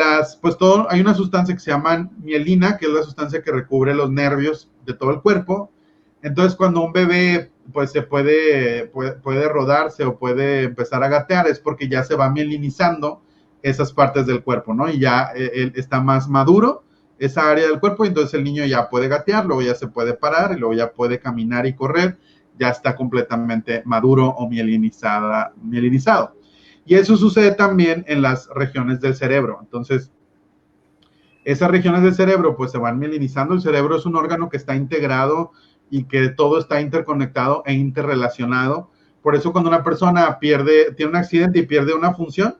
hay una sustancia que se llama mielina, que es la sustancia que recubre los nervios de todo el cuerpo. Entonces, cuando un bebé pues se puede rodarse o puede empezar a gatear, es porque ya se va mielinizando esas partes del cuerpo, ¿no? Y ya él está más maduro esa área del cuerpo, y entonces el niño ya puede gatear, luego ya se puede parar, y luego ya puede caminar y correr, ya está completamente maduro o mielinizado. Y eso sucede también en las regiones del cerebro. Entonces, esas regiones del cerebro pues se van mielinizando. El cerebro es un órgano que está integrado y que todo está interconectado e interrelacionado. Por eso cuando una persona tiene un accidente y pierde una función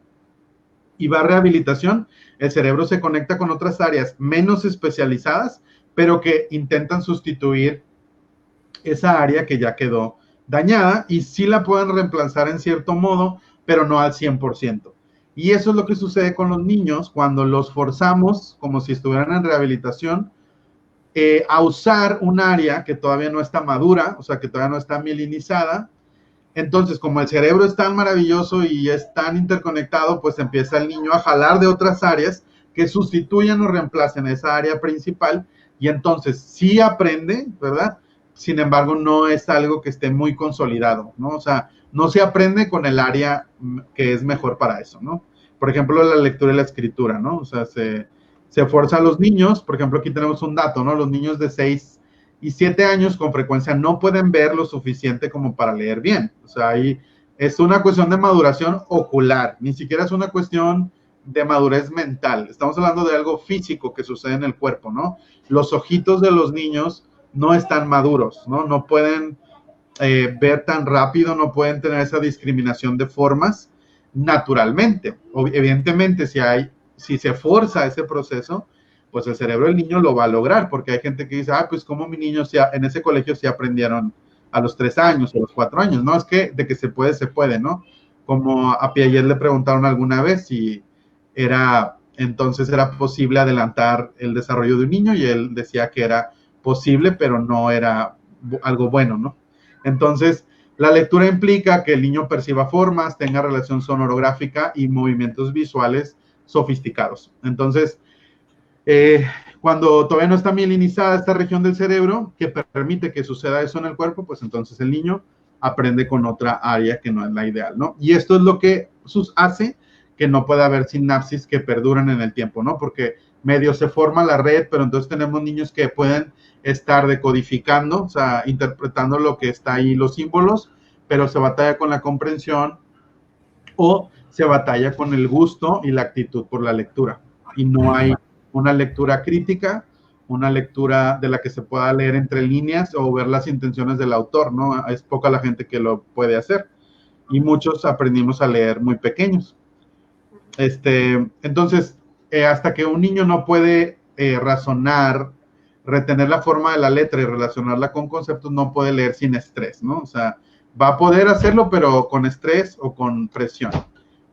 y va a rehabilitación, el cerebro se conecta con otras áreas menos especializadas, pero que intentan sustituir esa área que ya quedó dañada, y sí la pueden reemplazar en cierto modo, pero no al 100%. Y eso es lo que sucede con los niños cuando los forzamos, como si estuvieran en rehabilitación, a usar un área que todavía no está madura, o sea, que todavía no está mielinizada. Entonces, como el cerebro es tan maravilloso y es tan interconectado, pues empieza el niño a jalar de otras áreas que sustituyan o reemplacen esa área principal, y entonces sí aprende, ¿verdad? Sin embargo, no es algo que esté muy consolidado, ¿no? O sea, no se aprende con el área que es mejor para eso, ¿no? Por ejemplo, la lectura y la escritura, ¿no? O sea, se fuerza a los niños. Por ejemplo, aquí tenemos un dato, ¿no? Los niños de 6 y 7 años con frecuencia no pueden ver lo suficiente como para leer bien. O sea, ahí es una cuestión de maduración ocular, ni siquiera es una cuestión de madurez mental. Estamos hablando de algo físico que sucede en el cuerpo, ¿no? Los ojitos de los niños no están maduros, ¿no? No pueden ver tan rápido, no pueden tener esa discriminación de formas naturalmente. Evidentemente, si se forza ese proceso, pues el cerebro del niño lo va a lograr, porque hay gente que dice, pues como mi niño en ese colegio sí aprendieron a los 3 años o los 4 años, ¿no? Es que de que se puede, ¿no? Como a Piaget le preguntaron alguna vez si entonces era posible adelantar el desarrollo de un niño, y él decía que era posible, pero no era algo bueno, ¿no? Entonces, la lectura implica que el niño perciba formas, tenga relación sonorográfica y movimientos visuales sofisticados. Entonces, cuando todavía no está mielinizada esta región del cerebro que permite que suceda eso en el cuerpo, pues entonces el niño aprende con otra área que no es la ideal, ¿no? Y esto es lo que hace que no pueda haber sinapsis que perduren en el tiempo, ¿no? Porque medio se forma la red, pero entonces tenemos niños que pueden estar decodificando, o sea, interpretando lo que está ahí, los símbolos, pero se batalla con la comprensión o se batalla con el gusto y la actitud por la lectura. Y no hay una lectura crítica, una lectura de la que se pueda leer entre líneas o ver las intenciones del autor, ¿no? Es poca la gente que lo puede hacer. Y muchos aprendimos a leer muy pequeños. Entonces, hasta que un niño no puede razonar, retener la forma de la letra y relacionarla con conceptos, no puede leer sin estrés, ¿no? O sea, va a poder hacerlo, pero con estrés o con presión.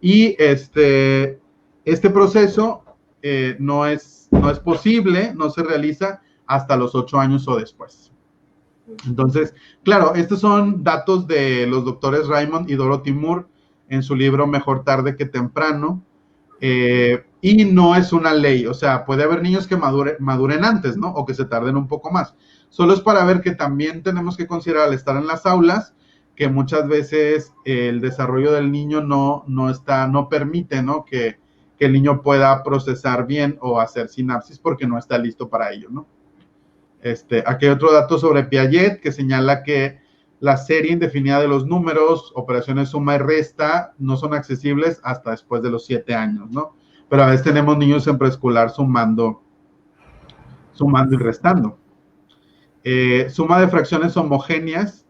Y este proceso no es posible, no se realiza hasta los 8 años o después. Entonces, claro, estos son datos de los doctores Raymond y Dorothy Moore en su libro Mejor tarde que temprano, y no es una ley. O sea, puede haber niños que maduren antes, ¿no? O que se tarden un poco más. Solo es para ver que también tenemos que considerar, al estar en las aulas, que muchas veces el desarrollo del niño no permite, ¿no? Que el niño pueda procesar bien o hacer sinapsis porque no está listo para ello, ¿no? Aquí hay otro dato sobre Piaget que señala que la serie indefinida de los números, operaciones suma y resta, no son accesibles hasta después de los 7 años, ¿no? Pero a veces tenemos niños en preescolar sumando y restando. Suma de fracciones homogéneas.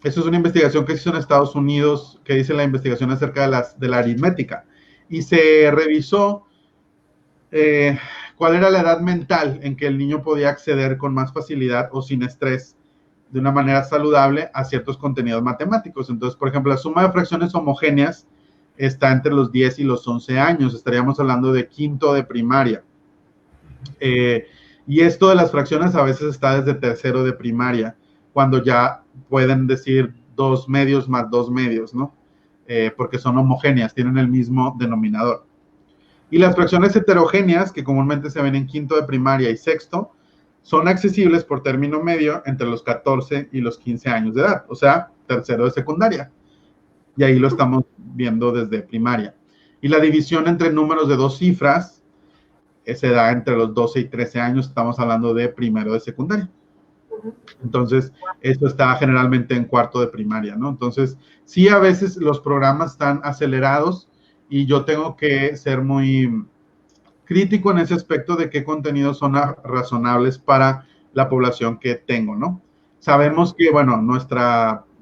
Eso es una investigación que se hizo en Estados Unidos, que dice la investigación acerca de la aritmética. Y se revisó cuál era la edad mental en que el niño podía acceder con más facilidad o sin estrés, de una manera saludable, a ciertos contenidos matemáticos. Entonces, por ejemplo, la suma de fracciones homogéneas está entre los 10 y los 11 años. Estaríamos hablando de quinto de primaria. Y esto de las fracciones a veces está desde tercero de primaria, cuando ya pueden decir 2 medios más 2 medios, ¿no? Porque son homogéneas, tienen el mismo denominador. Y las fracciones heterogéneas, que comúnmente se ven en quinto de primaria y sexto, son accesibles por término medio entre los 14 y los 15 años de edad, o sea, tercero de secundaria. Y ahí lo estamos viendo desde primaria. Y la división entre números de 2 cifras se da entre los 12 y 13 años, estamos hablando de primero de secundaria. Entonces, esto está generalmente en cuarto de primaria, ¿no? Entonces, sí, a veces los programas están acelerados y yo tengo que ser muy crítico en ese aspecto de qué contenidos son razonables para la población que tengo, ¿no? Sabemos que, bueno,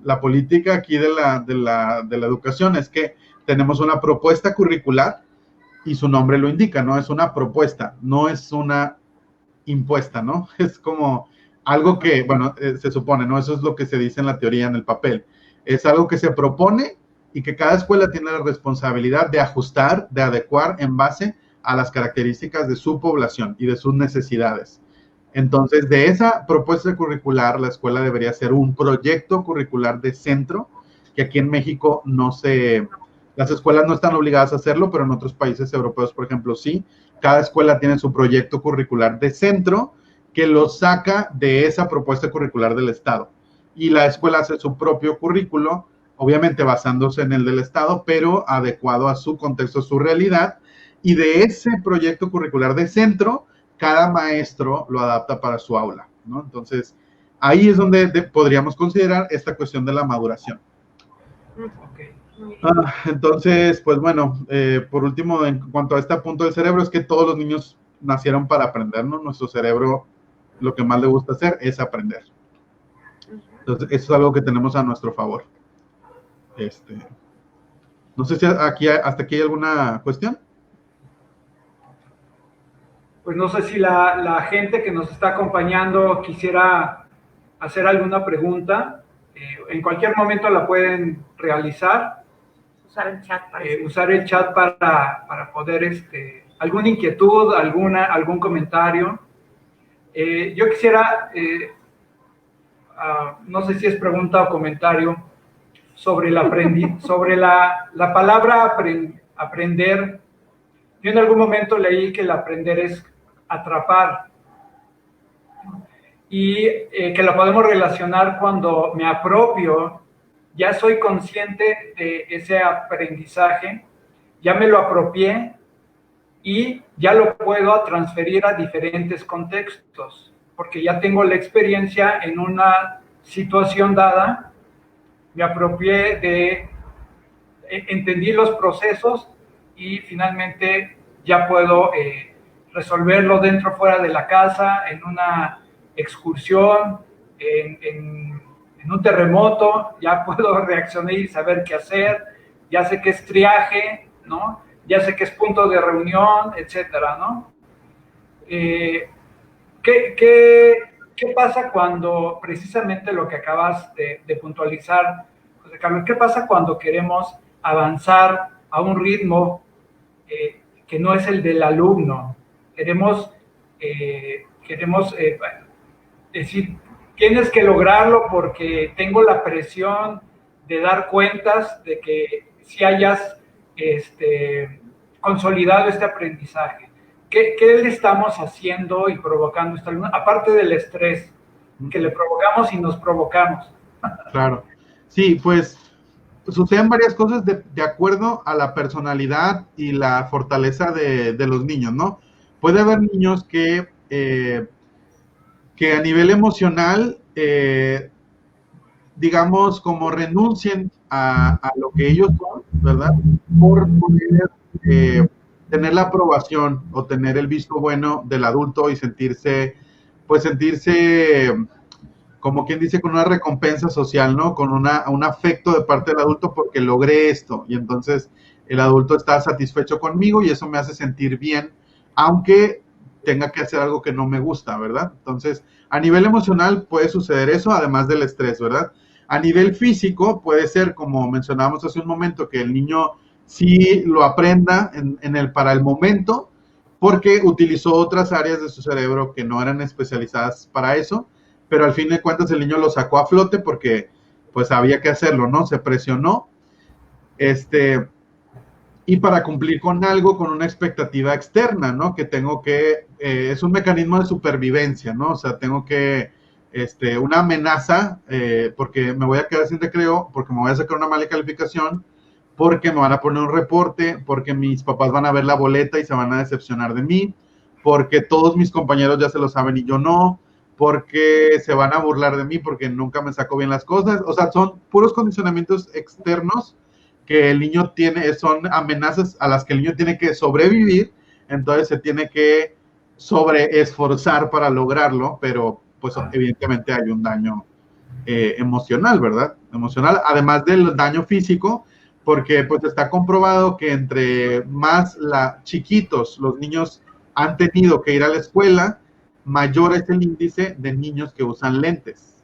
la política aquí de la educación es que tenemos una propuesta curricular y su nombre lo indica, ¿no? Es una propuesta, no es una impuesta, ¿no? Es como algo que, bueno, se supone, ¿no? Eso es lo que se dice en la teoría, en el papel. Es algo que se propone y que cada escuela tiene la responsabilidad de ajustar, de adecuar en base a las características de su población y de sus necesidades. Entonces, de esa propuesta curricular, la escuela debería ser un proyecto curricular de centro, que aquí en México las escuelas no están obligadas a hacerlo, pero en otros países europeos, por ejemplo, sí. Cada escuela tiene su proyecto curricular de centro que lo saca de esa propuesta curricular del Estado. Y la escuela hace su propio currículo, obviamente basándose en el del Estado, pero adecuado a su contexto, a su realidad. Y de ese proyecto curricular de centro, cada maestro lo adapta para su aula, ¿no? Entonces, ahí es donde podríamos considerar esta cuestión de la maduración. Entonces, pues bueno, por último, en cuanto a este punto del cerebro, es que todos los niños nacieron para aprender, ¿no? Nuestro cerebro, lo que más le gusta hacer es aprender. Entonces, eso es algo que tenemos a nuestro favor. No sé si hasta aquí hay alguna cuestión. Pues no sé si la gente que nos está acompañando quisiera hacer alguna pregunta. En cualquier momento la pueden realizar. Usar el chat usar el chat para poder, alguna inquietud, algún comentario. Yo quisiera, no sé si es pregunta o comentario, sobre la palabra aprender. Yo en algún momento leí que el aprender es atrapar y que lo podemos relacionar cuando me apropio, ya soy consciente de ese aprendizaje, ya me lo apropié y ya lo puedo transferir a diferentes contextos, porque ya tengo la experiencia en una situación dada, me apropié entendí los procesos y finalmente ya puedo resolverlo dentro o fuera de la casa, en una excursión, en un terremoto, ya puedo reaccionar y saber qué hacer, ya sé qué es triaje, ¿no? Ya sé qué es punto de reunión, etcétera, ¿no? ¿Qué pasa cuando, precisamente lo que acabas de puntualizar, José Carlos, qué pasa cuando queremos avanzar a un ritmo que no es el del alumno? Queremos decir, tienes que lograrlo porque tengo la presión de dar cuentas de que si hayas consolidado este aprendizaje. ¿Qué le estamos haciendo y provocando a este alumno? Aparte del estrés que le provocamos y nos provocamos. Claro. Sí, pues suceden varias cosas de acuerdo a la personalidad y la fortaleza de los niños, ¿no? Puede haber niños que a nivel emocional, digamos, como renuncien a lo que ellos son, ¿verdad? Por poder eh, tener la aprobación o tener el visto bueno del adulto y sentirse como quien dice, con una recompensa social, ¿no? Con un afecto de parte del adulto porque logré esto y entonces el adulto está satisfecho conmigo y eso me hace sentir bien, aunque tenga que hacer algo que no me gusta, ¿verdad? Entonces, a nivel emocional puede suceder eso, además del estrés, ¿verdad? A nivel físico puede ser, como mencionábamos hace un momento, que el niño sí lo aprenda para el momento, porque utilizó otras áreas de su cerebro que no eran especializadas para eso, pero al fin de cuentas el niño lo sacó a flote porque pues había que hacerlo, ¿no? Se presionó, este, y para cumplir con algo, con una expectativa externa, ¿no? Que tengo es un mecanismo de supervivencia, ¿no? O sea, tengo que, una amenaza, porque me voy a quedar sin recreo, porque me voy a sacar una mala calificación, porque me van a poner un reporte, porque mis papás van a ver la boleta y se van a decepcionar de mí, porque todos mis compañeros ya se lo saben y yo no, porque se van a burlar de mí porque nunca me saco bien las cosas. O sea, son puros condicionamientos externos que el niño tiene, son amenazas a las que el niño tiene que sobrevivir, entonces se tiene que sobreesforzar para lograrlo, pero pues evidentemente hay un daño emocional, ¿verdad? Emocional, además del daño físico, porque pues está comprobado que entre más chiquitos los niños han tenido que ir a la escuela, mayor es el índice de niños que usan lentes.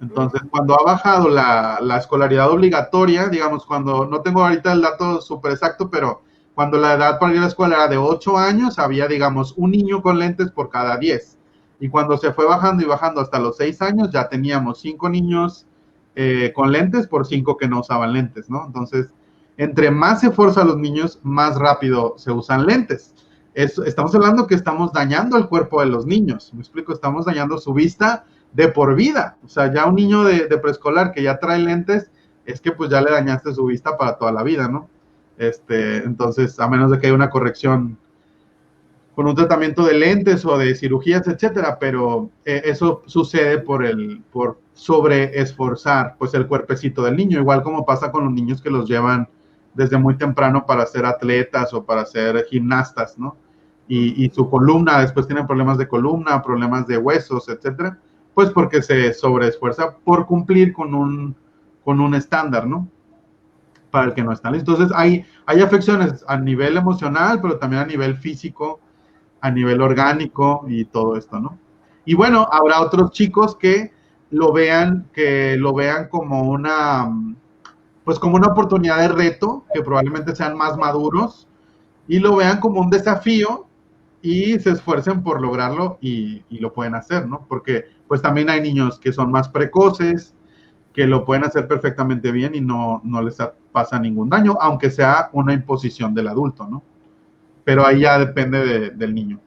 Entonces, cuando ha bajado la escolaridad obligatoria, digamos, cuando, no tengo ahorita el dato súper exacto, pero cuando la edad para ir a la escuela era de 8 años, había, digamos, un niño con lentes por cada 10. Y cuando se fue bajando y bajando hasta los 6 años, ya teníamos 5 niños con lentes por 5 que no usaban lentes, ¿no? Entonces, entre más se esfuerza a los niños, más rápido se usan lentes. Estamos hablando que estamos dañando el cuerpo de los niños, me explico, estamos dañando su vista de por vida. O sea, ya un niño de preescolar que ya trae lentes, es que pues ya le dañaste su vista para toda la vida, ¿no? Entonces, a menos de que haya una corrección con un tratamiento de lentes o de cirugías, etcétera, pero eso sucede por sobreesforzar pues el cuerpecito del niño, igual como pasa con los niños que los llevan desde muy temprano para ser atletas o para ser gimnastas, ¿no? Y su columna, después tienen problemas de columna, problemas de huesos, etcétera, pues porque se sobreesfuerza por cumplir con un estándar, ¿no? Para el que no está listo. Entonces hay afecciones a nivel emocional, pero también a nivel físico, a nivel orgánico y todo esto, ¿no? Y bueno, habrá otros chicos que lo vean como pues como una oportunidad de reto, que probablemente sean más maduros y lo vean como un desafío y se esfuercen por lograrlo y lo pueden hacer, ¿no? Porque pues también hay niños que son más precoces, que lo pueden hacer perfectamente bien y no les pasa ningún daño, aunque sea una imposición del adulto, ¿no? Pero ahí ya depende del niño.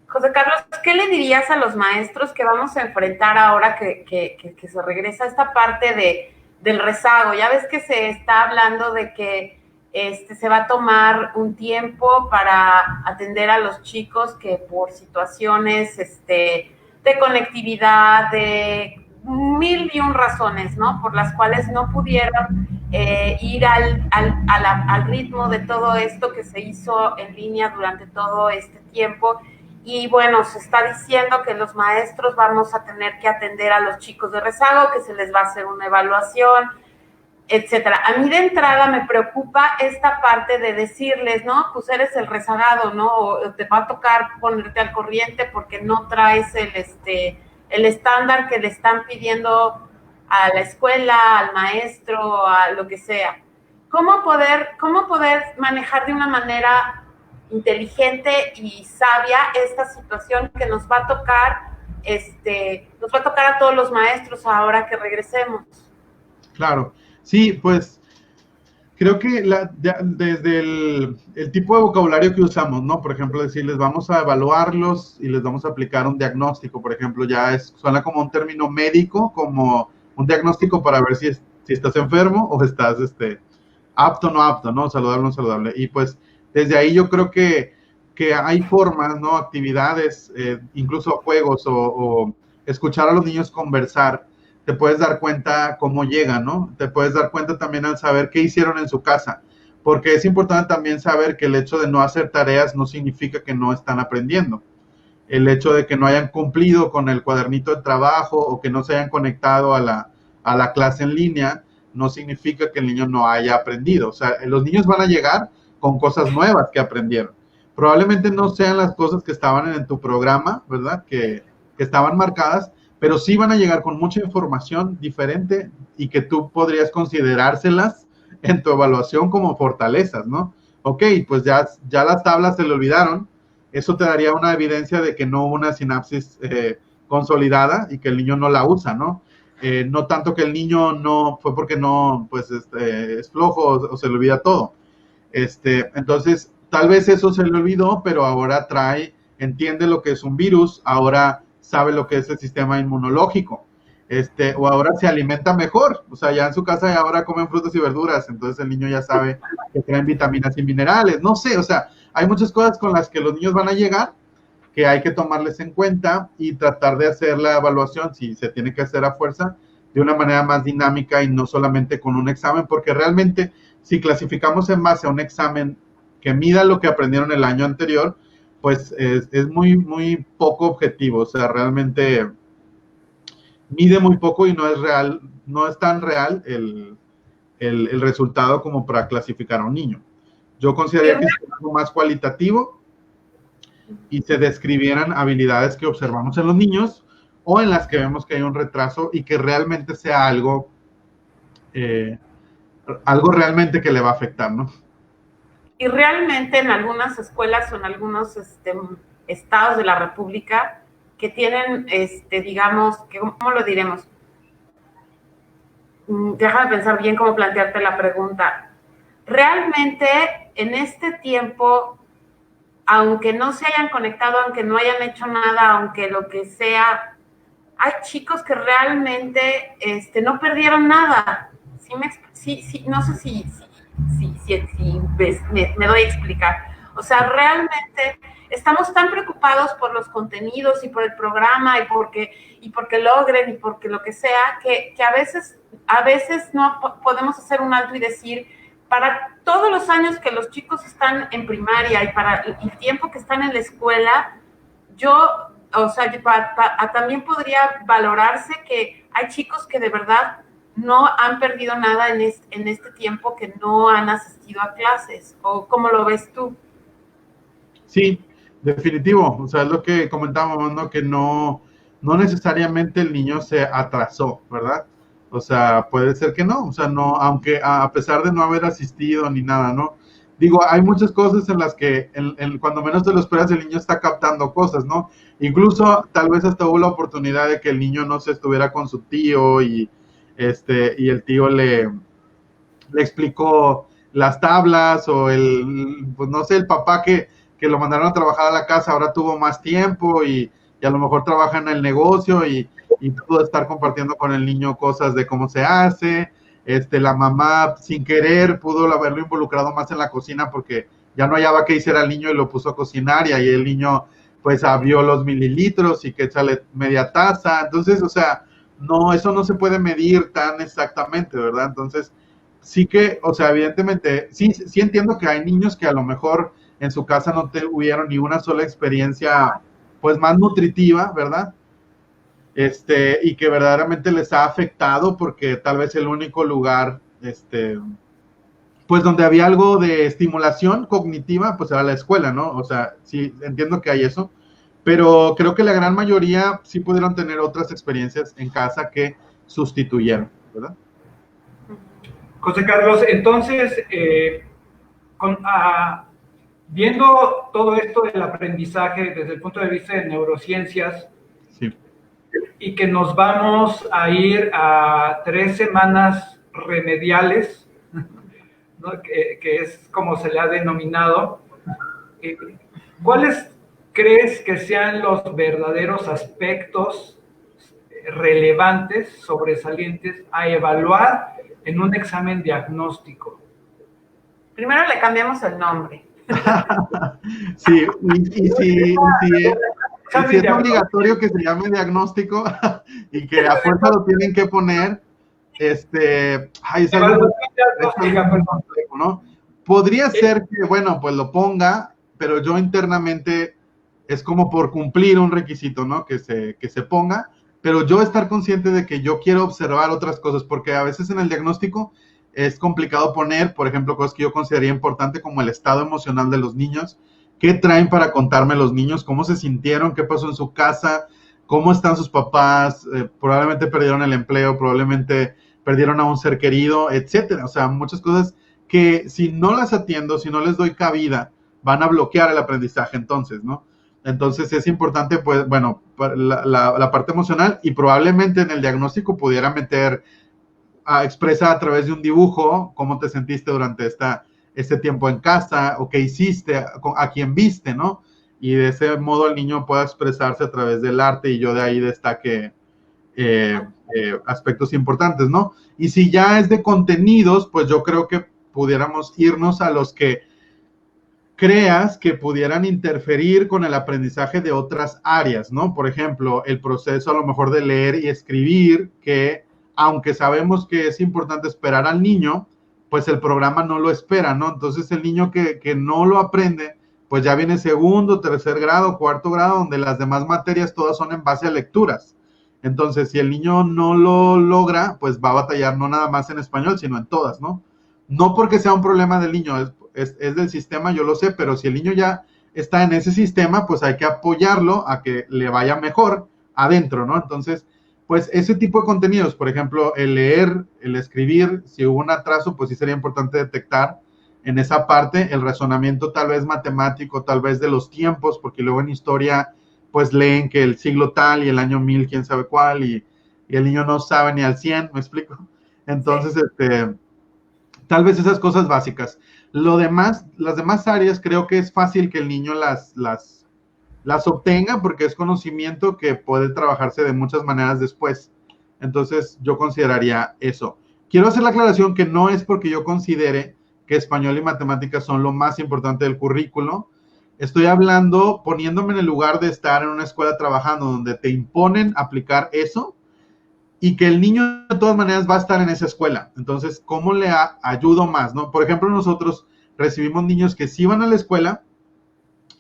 José Carlos, ¿qué le dirías a los maestros que vamos a enfrentar ahora que se regresa esta parte del rezago? Ya ves que se está hablando de que se va a tomar un tiempo para atender a los chicos que por situaciones de conectividad, de mil y un razones, ¿no? Por las cuales no pudieron ir al ritmo de todo esto que se hizo en línea durante todo este tiempo. Y bueno, se está diciendo que los maestros vamos a tener que atender a los chicos de rezago, que se les va a hacer una evaluación, etcétera. A mí de entrada me preocupa esta parte de decirles, ¿no? Pues eres el rezagado, ¿no? O te va a tocar ponerte al corriente porque no traes el estándar que le están pidiendo a la escuela, al maestro, a lo que sea. ¿Cómo poder manejar de una manera inteligente y sabia esta situación que nos va a tocar a todos los maestros ahora que regresemos? Claro, sí, pues Creo que desde el tipo de vocabulario que usamos, ¿no? Por ejemplo, decirles vamos a evaluarlos y les vamos a aplicar un diagnóstico, por ejemplo, suena como un término médico, como un diagnóstico para ver si estás enfermo o estás apto o no apto, ¿no? Saludable o no saludable. Y pues desde ahí yo creo que hay formas, ¿no? Actividades, incluso juegos o escuchar a los niños conversar, te puedes dar cuenta cómo llegan, ¿no? Te puedes dar cuenta también al saber qué hicieron en su casa, porque es importante también saber que el hecho de no hacer tareas no significa que no están aprendiendo. El hecho de que no hayan cumplido con el cuadernito de trabajo o que no se hayan conectado a la clase en línea, no significa que el niño no haya aprendido. O sea, los niños van a llegar con cosas nuevas que aprendieron. Probablemente no sean las cosas que estaban en tu programa, ¿verdad? Que estaban marcadas, pero sí van a llegar con mucha información diferente y que tú podrías considerárselas en tu evaluación como fortalezas, ¿no? Ok, pues ya las tablas se le olvidaron, eso te daría una evidencia de que no hubo una sinapsis consolidada y que el niño no la usa, ¿no? No tanto que el niño no, fue porque no, pues es flojo o se le olvida todo. Entonces, tal vez eso se le olvidó, pero ahora entiende lo que es un virus, ahora sabe lo que es el sistema inmunológico, o ahora se alimenta mejor, o sea, ya en su casa ahora comen frutas y verduras, entonces el niño ya sabe que traen vitaminas y minerales, no sé, o sea, hay muchas cosas con las que los niños van a llegar que hay que tomarles en cuenta y tratar de hacer la evaluación, si se tiene que hacer a fuerza, de una manera más dinámica y no solamente con un examen, porque realmente si clasificamos en base a un examen que mida lo que aprendieron el año anterior, pues es muy, muy poco objetivo, o sea, realmente mide muy poco y no es real, no es tan real el resultado como para clasificar a un niño. Yo consideraría que es algo más cualitativo y se describieran habilidades que observamos en los niños o en las que vemos que hay un retraso y que realmente sea algo realmente que le va a afectar, ¿no? Y realmente en algunas escuelas o en algunos estados de la República que tienen, digamos, ¿cómo lo diremos? Déjame pensar bien cómo plantearte la pregunta. Realmente en este tiempo, aunque no se hayan conectado, aunque no hayan hecho nada, aunque lo que sea, hay chicos que realmente no perdieron nada. Sí, no sé si me doy a explicar. O sea, realmente estamos tan preocupados por los contenidos y por el programa y porque logren y porque lo que sea, que a veces no podemos hacer un alto y decir, para todos los años que los chicos están en primaria y para el tiempo que están en la escuela, también podría valorarse que hay chicos que de verdad no han perdido nada en este tiempo que no han asistido a clases. ¿O cómo lo ves tú? Sí, definitivo. O sea, es lo que comentábamos, ¿no? Que no necesariamente el niño se atrasó, ¿verdad? O sea, puede ser que no. O sea, no, aunque a pesar de no haber asistido ni nada, ¿no? Digo, hay muchas cosas en las que cuando menos te lo esperas el niño está captando cosas, ¿no? Incluso tal vez hasta hubo la oportunidad de que el niño no se estuviera con su tío y el tío le explicó las tablas o pues no sé, el papá que lo mandaron a trabajar a la casa ahora tuvo más tiempo y a lo mejor trabaja en el negocio y pudo estar compartiendo con el niño cosas de cómo se hace. La mamá sin querer pudo haberlo involucrado más en la cocina porque ya no hallaba qué hiciera el niño y lo puso a cocinar y ahí el niño pues vio los mililitros y que échale media taza. Entonces, o sea, no, eso no se puede medir tan exactamente, ¿verdad? Entonces, sí que, o sea, evidentemente, sí entiendo que hay niños que a lo mejor en su casa no tuvieron ni una sola experiencia, pues, más nutritiva, ¿verdad? Y que verdaderamente les ha afectado porque tal vez el único lugar, pues, donde había algo de estimulación cognitiva, pues, era la escuela, ¿no? O sea, sí, entiendo que hay eso, pero creo que la gran mayoría sí pudieron tener otras experiencias en casa que sustituyeron, ¿verdad? José Carlos, entonces, viendo todo esto del aprendizaje desde el punto de vista de neurociencias, sí, y que nos vamos a ir a 3 semanas remediales, ¿no? Que es como se le ha denominado. ¿Cuáles crees que sean los verdaderos aspectos relevantes, sobresalientes a evaluar en un examen diagnóstico? Primero le cambiamos el nombre. Sí, y si es obligatorio que se llame diagnóstico y que a fuerza lo tienen que poner, es algo complejo, ¿no? Podría ser que, bueno, pues lo ponga, pero yo internamente es como por cumplir un requisito, ¿no? Que se ponga, pero yo estar consciente de que yo quiero observar otras cosas, porque a veces en el diagnóstico es complicado poner, por ejemplo, cosas que yo consideraría importante como el estado emocional de los niños, qué traen para contarme los niños, cómo se sintieron, qué pasó en su casa, cómo están sus papás, probablemente perdieron el empleo, probablemente perdieron a un ser querido, etcétera. O sea, muchas cosas que si no las atiendo, si no les doy cabida, van a bloquear el aprendizaje entonces, ¿no? Entonces es importante, pues, bueno, la parte emocional, y probablemente en el diagnóstico pudiera meter, expresa a través de un dibujo cómo te sentiste durante este tiempo en casa, o qué hiciste, a quién viste, ¿no? Y de ese modo el niño pueda expresarse a través del arte, y yo de ahí destaque aspectos importantes, ¿no? Y si ya es de contenidos, pues yo creo que pudiéramos irnos a los que creas que pudieran interferir con el aprendizaje de otras áreas, ¿no? Por ejemplo, el proceso a lo mejor de leer y escribir, que aunque sabemos que es importante esperar al niño, pues el programa no lo espera, ¿no? Entonces el niño que no lo aprende, pues ya viene segundo, tercer grado, cuarto grado, donde las demás materias todas son en base a lecturas. Entonces, si el niño no lo logra, pues va a batallar no nada más en español, sino en todas, ¿no? No porque sea un problema del niño, es del sistema, yo lo sé, pero si el niño ya está en ese sistema, pues hay que apoyarlo a que le vaya mejor adentro, ¿no? Entonces, pues ese tipo de contenidos, por ejemplo, el leer, el escribir, si hubo un atraso, pues sí sería importante detectar en esa parte el razonamiento tal vez matemático, tal vez de los tiempos, porque luego en historia pues leen que el siglo tal y el año 1000 quién sabe cuál, y el niño no sabe ni al 100, ¿me explico? Entonces, tal vez esas cosas básicas. Lo demás, las demás áreas creo que es fácil que el niño las obtenga, porque es conocimiento que puede trabajarse de muchas maneras después. Entonces yo consideraría eso. Quiero hacer la aclaración que no es porque yo considere que español y matemáticas son lo más importante del currículo. Estoy hablando, poniéndome en el lugar de estar en una escuela trabajando donde te imponen aplicar eso, y que el niño de todas maneras va a estar en esa escuela. Entonces, ¿cómo le ayudo más, no? Por ejemplo, nosotros recibimos niños que sí van a la escuela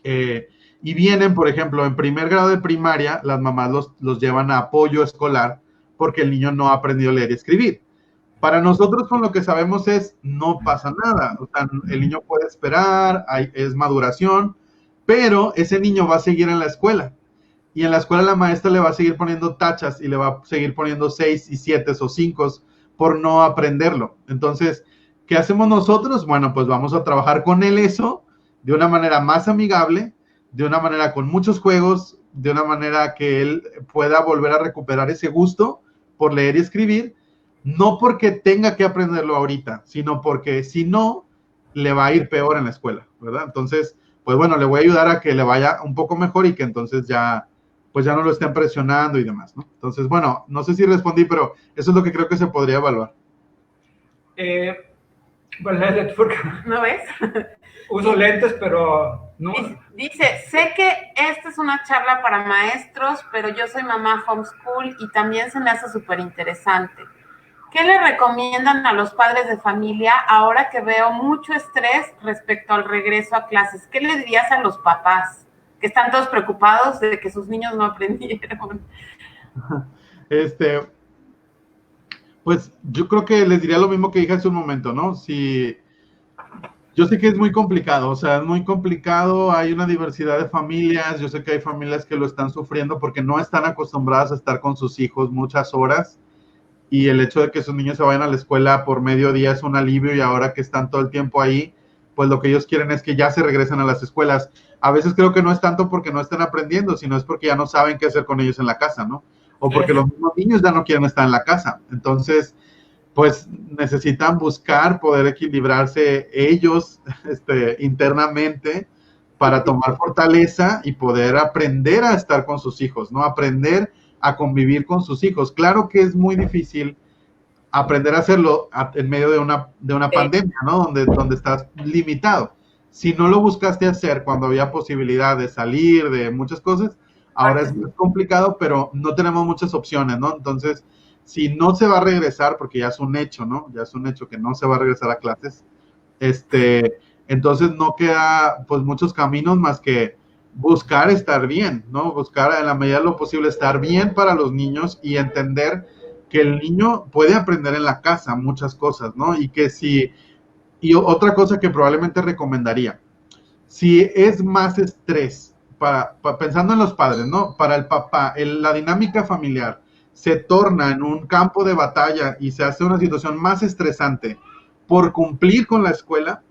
y vienen, por ejemplo, en primer grado de primaria, las mamás los llevan a apoyo escolar porque el niño no ha aprendido a leer y escribir. Para nosotros, con lo que sabemos es, no pasa nada. O sea, el niño puede esperar, es maduración, pero ese niño va a seguir en la escuela. Y en la escuela la maestra le va a seguir poniendo tachas y le va a seguir poniendo 6 y 7 o 5 por no aprenderlo. Entonces, ¿qué hacemos nosotros? Bueno, pues vamos a trabajar con él eso de una manera más amigable, de una manera con muchos juegos, de una manera que él pueda volver a recuperar ese gusto por leer y escribir, no porque tenga que aprenderlo ahorita, sino porque si no, le va a ir peor en la escuela, ¿verdad? Entonces, pues bueno, le voy a ayudar a que le vaya un poco mejor y que entonces pues ya no lo estén presionando y demás, ¿no? Entonces, bueno, no sé si respondí, pero eso es lo que creo que se podría evaluar. Bueno, porque ¿No ves? uso lentes, pero no. Dice, sé que esta es una charla para maestros, pero yo soy mamá homeschool y también se me hace súper interesante. ¿Qué le recomiendan a los padres de familia ahora que veo mucho estrés respecto al regreso a clases? ¿Qué le dirías a los papás que están todos preocupados de que sus niños no aprendieron? Pues yo creo que les diría lo mismo que dije hace un momento, ¿no? Yo sé que es muy complicado, o sea, es muy complicado, hay una diversidad de familias, yo sé que hay familias que lo están sufriendo porque no están acostumbradas a estar con sus hijos muchas horas, y el hecho de que sus niños se vayan a la escuela por mediodía es un alivio, y ahora que están todo el tiempo ahí, pues lo que ellos quieren es que ya se regresen a las escuelas. A veces creo que no es tanto porque no estén aprendiendo, sino es porque ya no saben qué hacer con ellos en la casa, ¿no? O porque los mismos niños ya no quieren estar en la casa. Entonces, pues necesitan buscar poder equilibrarse ellos internamente para tomar fortaleza y poder aprender a estar con sus hijos, ¿no? Aprender a convivir con sus hijos. Claro que es muy difícil aprender a hacerlo en medio de una pandemia, ¿no? Donde estás limitado. Si no lo buscaste hacer cuando había posibilidad de salir, de muchas cosas, ahora es más complicado, pero no tenemos muchas opciones, ¿no? Entonces, si no se va a regresar, porque ya es un hecho, ¿no? Ya es un hecho que no se va a regresar a clases, entonces no queda, pues, muchos caminos más que buscar estar bien, ¿no? Buscar en la medida de lo posible estar bien para los niños y entender que el niño puede aprender en la casa muchas cosas, ¿no? Y otra cosa que probablemente recomendaría, si es más estrés, pensando en los padres, ¿no? Para el papá, la dinámica familiar se torna en un campo de batalla y se hace una situación más estresante por cumplir con la escuela,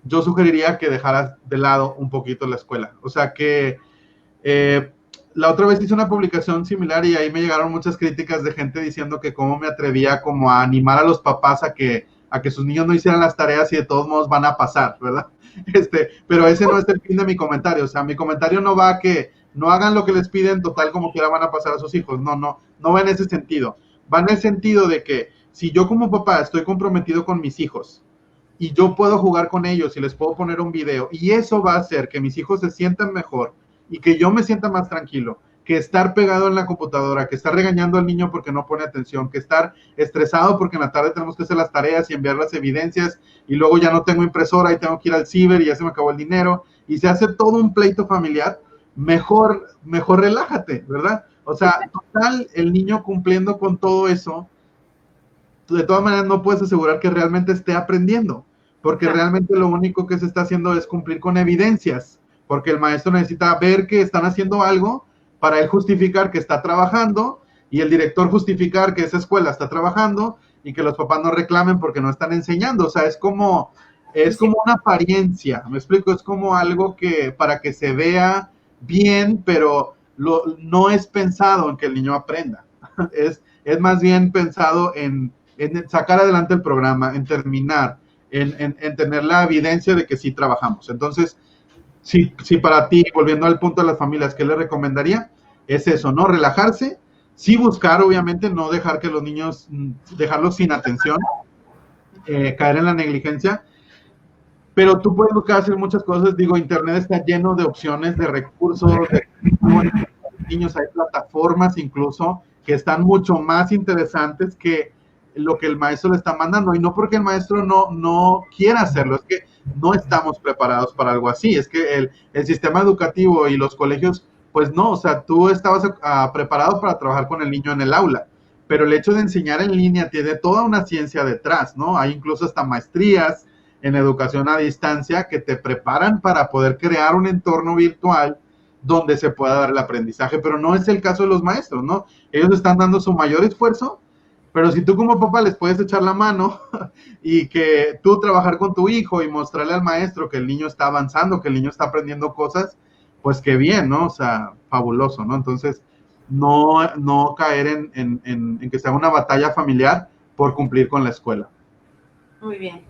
yo sugeriría que dejaras de lado un poquito la escuela. O sea que la otra vez hice una publicación similar y ahí me llegaron muchas críticas de gente diciendo que cómo me atrevía como a animar a los papás a que sus niños no hicieran las tareas y de todos modos van a pasar, ¿verdad? Pero ese no es el fin de mi comentario. O sea, mi comentario no va a que no hagan lo que les piden, total como quiera van a pasar a sus hijos. No va en ese sentido. Va en el sentido de que si yo como papá estoy comprometido con mis hijos y yo puedo jugar con ellos y les puedo poner un video y eso va a hacer que mis hijos se sientan mejor y que yo me sienta más tranquilo, que estar pegado en la computadora, que estar regañando al niño porque no pone atención, que estar estresado porque en la tarde tenemos que hacer las tareas y enviar las evidencias y luego ya no tengo impresora y tengo que ir al ciber y ya se me acabó el dinero y se hace todo un pleito familiar, mejor relájate, ¿verdad? O sea, total, el niño cumpliendo con todo eso, de todas maneras no puedes asegurar que realmente esté aprendiendo, porque realmente lo único que se está haciendo es cumplir con evidencias, porque el maestro necesita ver que están haciendo algo para él justificar que está trabajando y el director justificar que esa escuela está trabajando y que los papás no reclamen porque no están enseñando. O sea, es como una apariencia, ¿me explico? Es como algo que para que se vea bien, pero no es pensado en que el niño aprenda. Es más bien pensado en sacar adelante el programa, en terminar, en tener la evidencia de que sí trabajamos. Entonces, sí, para ti, volviendo al punto de las familias, ¿qué le recomendaría? Es eso, ¿no? Relajarse, sí buscar, obviamente, no dejar que los niños, dejarlos sin atención, caer en la negligencia, pero tú puedes buscar hacer muchas cosas. Digo, Internet está lleno de opciones, de recursos, de niños, hay plataformas incluso que están mucho más interesantes que lo que el maestro le está mandando, y no porque el maestro no quiera hacerlo, es que no estamos preparados para algo así, es que el sistema educativo y los colegios, pues no, o sea, tú estabas preparado para trabajar con el niño en el aula, pero el hecho de enseñar en línea tiene toda una ciencia detrás, ¿no? Hay incluso hasta maestrías en educación a distancia que te preparan para poder crear un entorno virtual donde se pueda dar el aprendizaje, pero no es el caso de los maestros, ¿no? Ellos están dando su mayor esfuerzo, pero si tú como papá les puedes echar la mano y que tú trabajar con tu hijo y mostrarle al maestro que el niño está avanzando, que el niño está aprendiendo cosas, pues qué bien, ¿no? O sea, fabuloso, ¿no? Entonces, no caer en que sea una batalla familiar por cumplir con la escuela. Muy bien.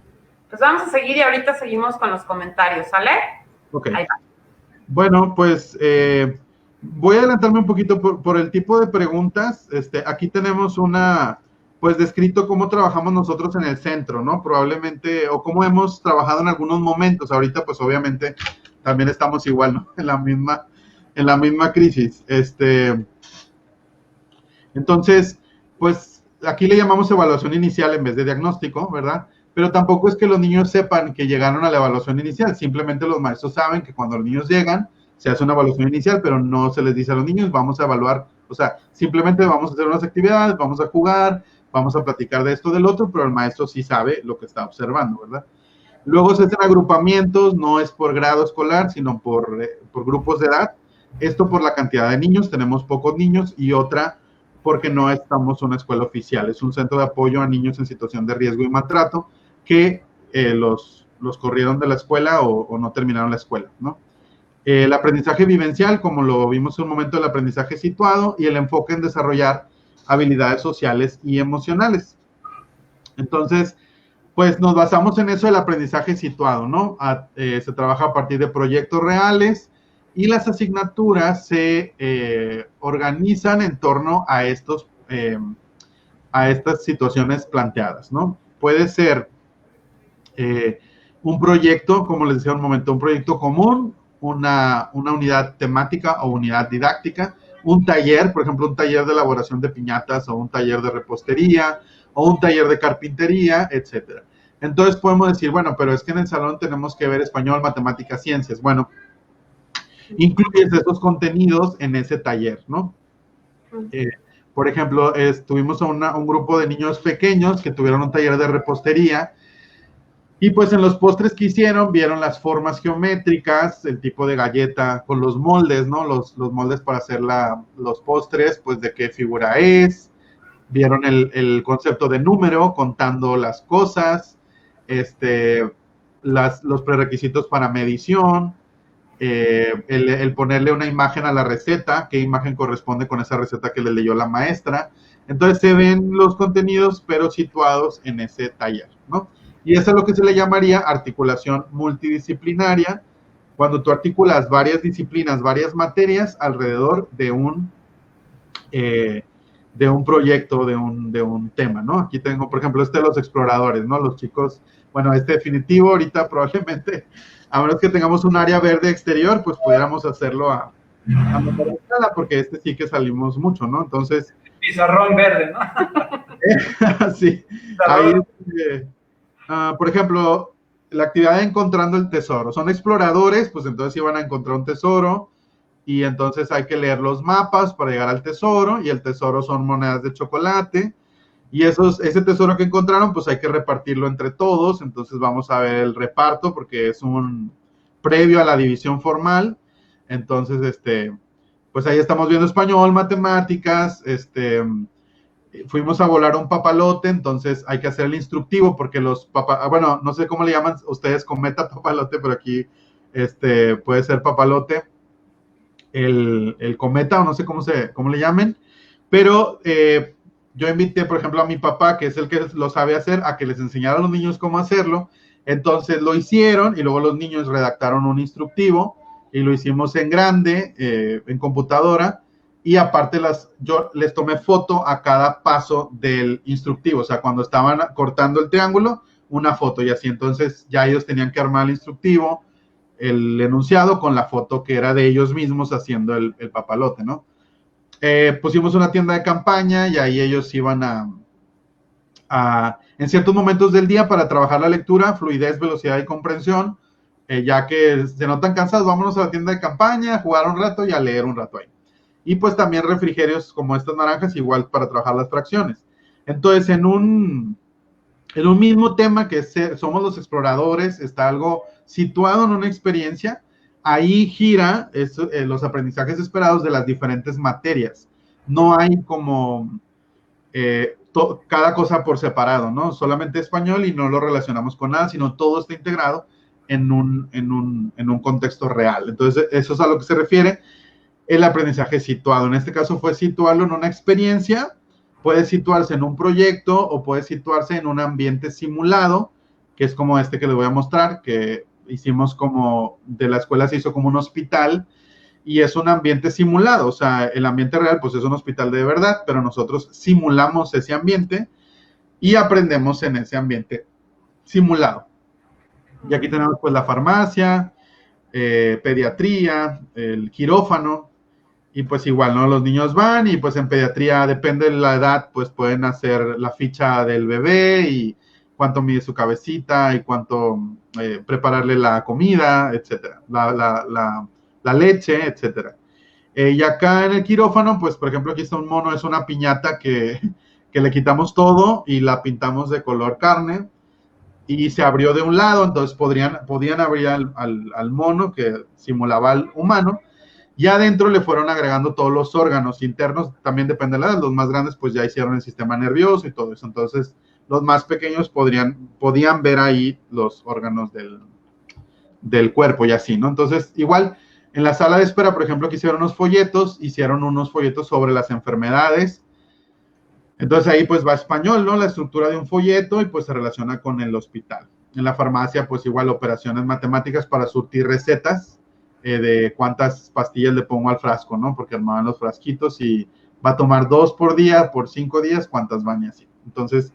Pues vamos a seguir y ahorita seguimos con los comentarios, ¿sale? Ok. Ahí va. Bueno, pues voy a adelantarme un poquito por el tipo de preguntas. Aquí tenemos pues descrito cómo trabajamos nosotros en el centro, ¿no? Probablemente, o cómo hemos trabajado en algunos momentos. Ahorita, pues obviamente, también estamos igual, ¿no? En la misma crisis. Entonces, pues aquí le llamamos evaluación inicial en vez de diagnóstico, ¿verdad? Pero tampoco es que los niños sepan que llegaron a la evaluación inicial. Simplemente los maestros saben que cuando los niños llegan, se hace una evaluación inicial, pero no se les dice a los niños, vamos a evaluar. O sea, simplemente vamos a hacer unas actividades, vamos a jugar, vamos a platicar de esto, del otro, pero el maestro sí sabe lo que está observando, ¿verdad? Luego se hacen agrupamientos, no es por grado escolar, sino por grupos de edad. Esto por la cantidad de niños, tenemos pocos niños, y otra porque no estamos una escuela oficial, es un centro de apoyo a niños en situación de riesgo y maltrato que los corrieron de la escuela o no terminaron la escuela, ¿no? El aprendizaje vivencial, como lo vimos en un momento, el aprendizaje situado y el enfoque en desarrollar habilidades sociales y emocionales. Entonces, pues nos basamos en eso del aprendizaje situado, ¿no? Se trabaja a partir de proyectos reales y las asignaturas se organizan en torno a estas situaciones planteadas, ¿no? Puede ser un proyecto, como les decía un momento, un proyecto común, una unidad temática o unidad didáctica, un taller, por ejemplo, un taller de elaboración de piñatas o un taller de repostería o un taller de carpintería, etcétera. Entonces podemos decir, bueno, pero es que en el salón tenemos que ver español, matemáticas, ciencias. Bueno, incluyes esos contenidos en ese taller, ¿no? Por ejemplo, tuvimos un grupo de niños pequeños que tuvieron un taller de repostería y pues en los postres que hicieron, vieron las formas geométricas, el tipo de galleta con los moldes, ¿no? Los moldes para hacer los postres, pues de qué figura es. Vieron el concepto de número, contando las cosas, los prerequisitos para medición, el ponerle una imagen a la receta, qué imagen corresponde con esa receta que le leyó la maestra. Entonces se ven los contenidos, pero situados en ese taller, ¿no? Y eso es lo que se le llamaría articulación multidisciplinaria, cuando tú articulas varias disciplinas, varias materias alrededor de un proyecto, de un tema, ¿no? Aquí tengo, por ejemplo, de los exploradores, ¿no? Los chicos, bueno, definitivo ahorita probablemente, a menos que tengamos un área verde exterior, pues pudiéramos hacerlo a mejor escala, porque sí que salimos mucho, ¿no? Entonces... Pizarrón verde, ¿no? Sí. Pizarrón. Ahí, por ejemplo, la actividad de encontrando el tesoro. Son exploradores, pues entonces iban a encontrar un tesoro y entonces hay que leer los mapas para llegar al tesoro y el tesoro son monedas de chocolate y ese tesoro que encontraron, pues hay que repartirlo entre todos. Entonces vamos a ver el reparto porque es un previo a la división formal. Entonces, pues ahí estamos viendo español, matemáticas, fuimos a volar un papalote, entonces hay que hacer el instructivo porque bueno, no sé cómo le llaman ustedes, cometa, papalote, pero aquí puede ser papalote, el cometa, o no sé cómo le llamen, pero yo invité, por ejemplo, a mi papá, que es el que lo sabe hacer, a que les enseñara a los niños cómo hacerlo. Entonces lo hicieron y luego los niños redactaron un instructivo y lo hicimos en grande, en computadora. Y aparte yo les tomé foto a cada paso del instructivo, o sea, cuando estaban cortando el triángulo, una foto y así. Entonces ya ellos tenían que armar el instructivo, el enunciado con la foto que era de ellos mismos haciendo el papalote, ¿no? Pusimos una tienda de campaña y ahí ellos iban en ciertos momentos del día para trabajar la lectura, fluidez, velocidad y comprensión, ya que se notan cansados, vámonos a la tienda de campaña, a jugar un rato y a leer un rato ahí. Y pues también refrigerios como estas naranjas, igual para trabajar las fracciones. Entonces, en un mismo tema que somos los exploradores, está algo situado en una experiencia, ahí gira los aprendizajes esperados de las diferentes materias. No hay como cada cosa por separado, ¿no? Solamente español y no lo relacionamos con nada, sino todo está integrado en un contexto real. Entonces, eso es a lo que se refiere el aprendizaje situado. En este caso fue situarlo en una experiencia, puede situarse en un proyecto o puede situarse en un ambiente simulado, que es como que les voy a mostrar, que hicimos de la escuela se hizo como un hospital y es un ambiente simulado, o sea, el ambiente real pues es un hospital de verdad, pero nosotros simulamos ese ambiente y aprendemos en ese ambiente simulado. Y aquí tenemos pues la farmacia, pediatría, el quirófano, y pues igual, ¿no? Los niños van y pues en pediatría, depende de la edad, pues pueden hacer la ficha del bebé y cuánto mide su cabecita y cuánto prepararle la comida, etcétera, la leche, etcétera. Y acá en el quirófano, pues por ejemplo aquí está un mono, es una piñata que le quitamos todo y la pintamos de color carne y se abrió de un lado, entonces podían abrir al mono que simulaba al humano. Y adentro le fueron agregando todos los órganos internos, también depende de la edad, los más grandes pues ya hicieron el sistema nervioso y todo eso, entonces los más pequeños podían ver ahí los órganos del cuerpo y así, ¿no? Entonces igual en la sala de espera, por ejemplo, que hicieron unos folletos sobre las enfermedades, Entonces ahí pues va español, ¿no? La estructura de un folleto y pues se relaciona con el hospital. En la farmacia pues igual operaciones matemáticas para surtir recetas de cuántas pastillas le pongo al frasco, ¿no? Porque armaban los frasquitos y va a tomar 2 por día, por 5 días, cuántas van y así. Entonces,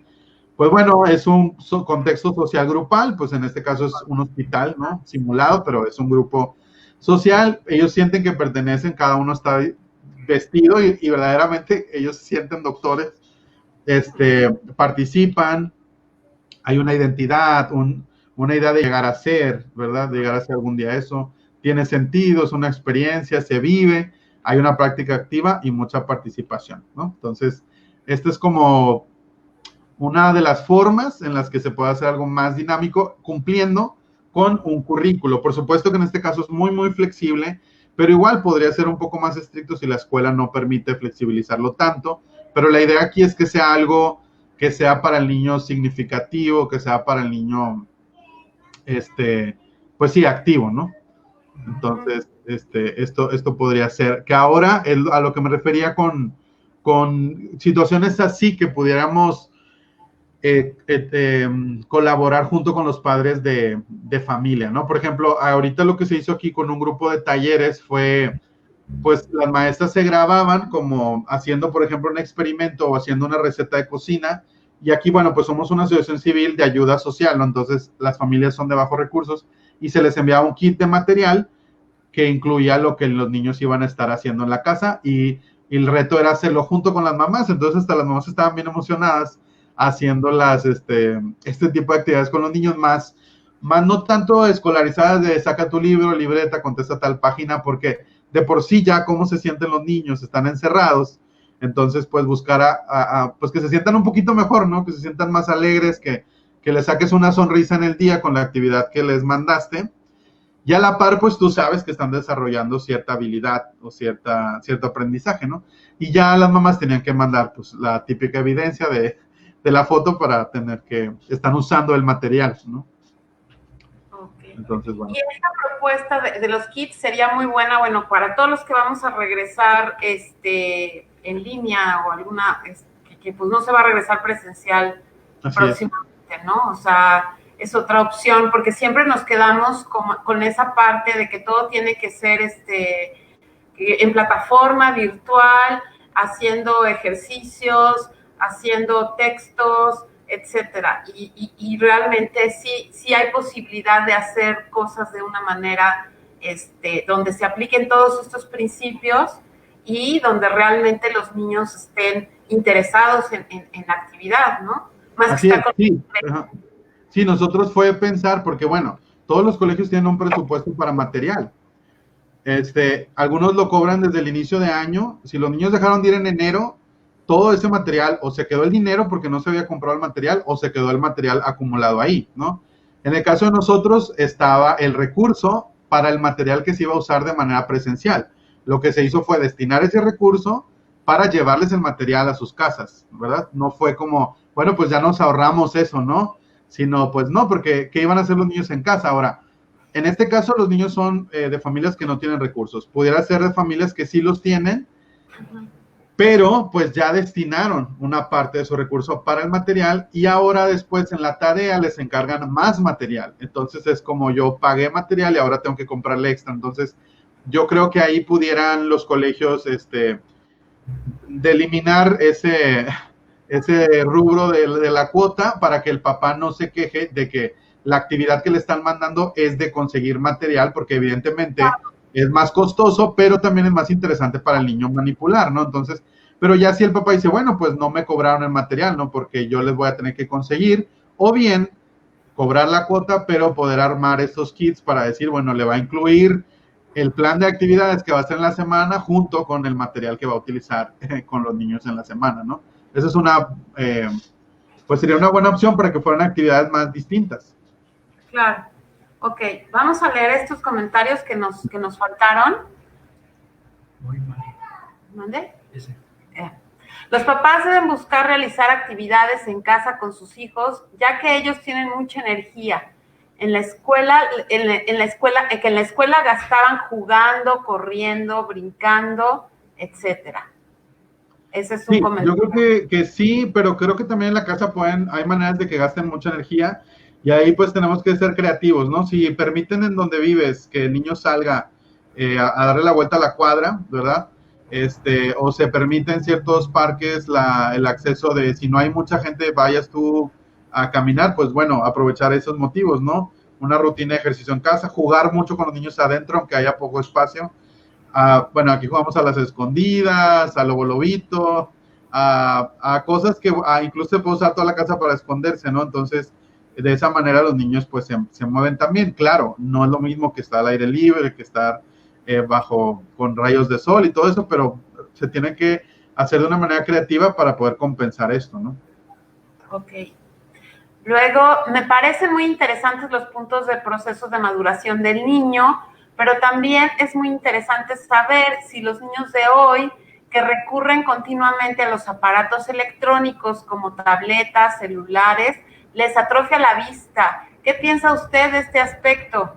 pues bueno, es un contexto social grupal, pues en este caso es un hospital, ¿no? Simulado, pero es un grupo social. Ellos sienten que pertenecen, cada uno está vestido y verdaderamente ellos se sienten doctores, participan, hay una identidad, una idea de llegar a ser, ¿verdad? De llegar a ser algún día eso. Tiene sentido, es una experiencia, se vive, hay una práctica activa y mucha participación, ¿no? Entonces, esto es como una de las formas en las que se puede hacer algo más dinámico, cumpliendo con un currículo. Por supuesto que en este caso es muy, muy flexible, pero igual podría ser un poco más estricto si la escuela no permite flexibilizarlo tanto. Pero la idea aquí es que sea algo que sea para el niño significativo, que sea para el niño, pues sí, activo, ¿no? Entonces, esto podría ser, que ahora a lo que me refería con situaciones así que pudiéramos colaborar junto con los padres de familia, ¿no? Por ejemplo, ahorita lo que se hizo aquí con un grupo de talleres fue, pues las maestras se grababan como haciendo, por ejemplo, un experimento o haciendo una receta de cocina. Y aquí, bueno, pues somos una asociación civil de ayuda social, ¿no? Entonces, las familias son de bajos recursos y se les enviaba un kit de material que incluía lo que los niños iban a estar haciendo en la casa y el reto era hacerlo junto con las mamás. Entonces, hasta las mamás estaban bien emocionadas haciendo este tipo de actividades con los niños más no tanto escolarizadas de saca tu libro, libreta, contesta tal página, porque de por sí ya cómo se sienten los niños, están encerrados, entonces pues buscar pues que se sientan un poquito mejor, ¿no? Que se sientan más alegres, que les saques una sonrisa en el día con la actividad que les mandaste, y a la par pues tú sabes que están desarrollando cierta habilidad o cierto aprendizaje, ¿no? Y ya las mamás tenían que mandar pues la típica evidencia de la foto para tener que, están usando el material, ¿no? Okay. Entonces, bueno. Y esta propuesta de los kits sería muy buena, bueno, para todos los que vamos a regresar en línea o alguna, que pues no se va a regresar presencial Así próximamente, ¿no? O sea, es otra opción, porque siempre nos quedamos con esa parte de que todo tiene que ser en plataforma virtual, haciendo ejercicios, haciendo textos, etcétera. Y realmente sí hay posibilidad de hacer cosas de una manera donde se apliquen todos estos principios y donde realmente los niños estén interesados en la actividad, ¿no? Más así que es, sí. Sí, nosotros fue pensar, porque bueno, todos los colegios tienen un presupuesto para material. Algunos lo cobran desde el inicio de año. Si los niños dejaron de ir en enero, todo ese material, o se quedó el dinero porque no se había comprado el material, o se quedó el material acumulado ahí, ¿no? En el caso de nosotros estaba el recurso para el material que se iba a usar de manera presencial. Lo que se hizo fue destinar ese recurso para llevarles el material a sus casas, ¿verdad? No fue como, bueno, pues ya nos ahorramos eso, ¿no? Sino, pues no, porque ¿qué iban a hacer los niños en casa? Ahora, en este caso, los niños son de familias que no tienen recursos. Pudiera ser de familias que sí los tienen, pero pues ya destinaron una parte de su recurso para el material y ahora después en la tarea les encargan más material. Entonces es como yo pagué material y ahora tengo que comprarle extra. Entonces yo creo que ahí pudieran los colegios deliminar ese rubro de la cuota para que el papá no se queje de que la actividad que le están mandando es de conseguir material, porque evidentemente es más costoso, pero también es más interesante para el niño manipular, ¿no? Entonces, pero ya si el papá dice, bueno, pues no me cobraron el material, ¿no? Porque yo les voy a tener que conseguir, o bien cobrar la cuota, pero poder armar estos kits para decir, bueno, le va a incluir el plan de actividades que va a hacer en la semana junto con el material que va a utilizar con los niños en la semana, ¿no? Esa es pues sería una buena opción para que fueran actividades más distintas. Claro. Ok, vamos a leer estos comentarios que nos faltaron. Muy mal. ¿Mande? Los papás deben buscar realizar actividades en casa con sus hijos, ya que ellos tienen mucha energía. En la escuela gastaban jugando, corriendo, brincando, etcétera. Ese es un Sí, yo comentario. creo que sí, pero creo que también en la casa hay maneras de que gasten mucha energía y ahí pues tenemos que ser creativos, ¿no? Si permiten en donde vives que el niño salga a darle la vuelta a la cuadra, ¿verdad? O se permite en ciertos parques el acceso de, si no hay mucha gente, vayas tú a caminar, pues bueno, aprovechar esos motivos, ¿no? Una rutina de ejercicio en casa, jugar mucho con los niños adentro, aunque haya poco espacio. Bueno, aquí jugamos a las escondidas, a lobo lobito, a cosas que incluso se puede usar toda la casa para esconderse, ¿no? Entonces, de esa manera los niños pues se mueven también. Claro, no es lo mismo que estar al aire libre, que estar con rayos de sol y todo eso, pero se tiene que hacer de una manera creativa para poder compensar esto, ¿no? Ok. Luego, me parecen muy interesantes los puntos de procesos de maduración del niño, pero también es muy interesante saber si los niños de hoy que recurren continuamente a los aparatos electrónicos como tabletas, celulares, les atrofia la vista. ¿Qué piensa usted de este aspecto?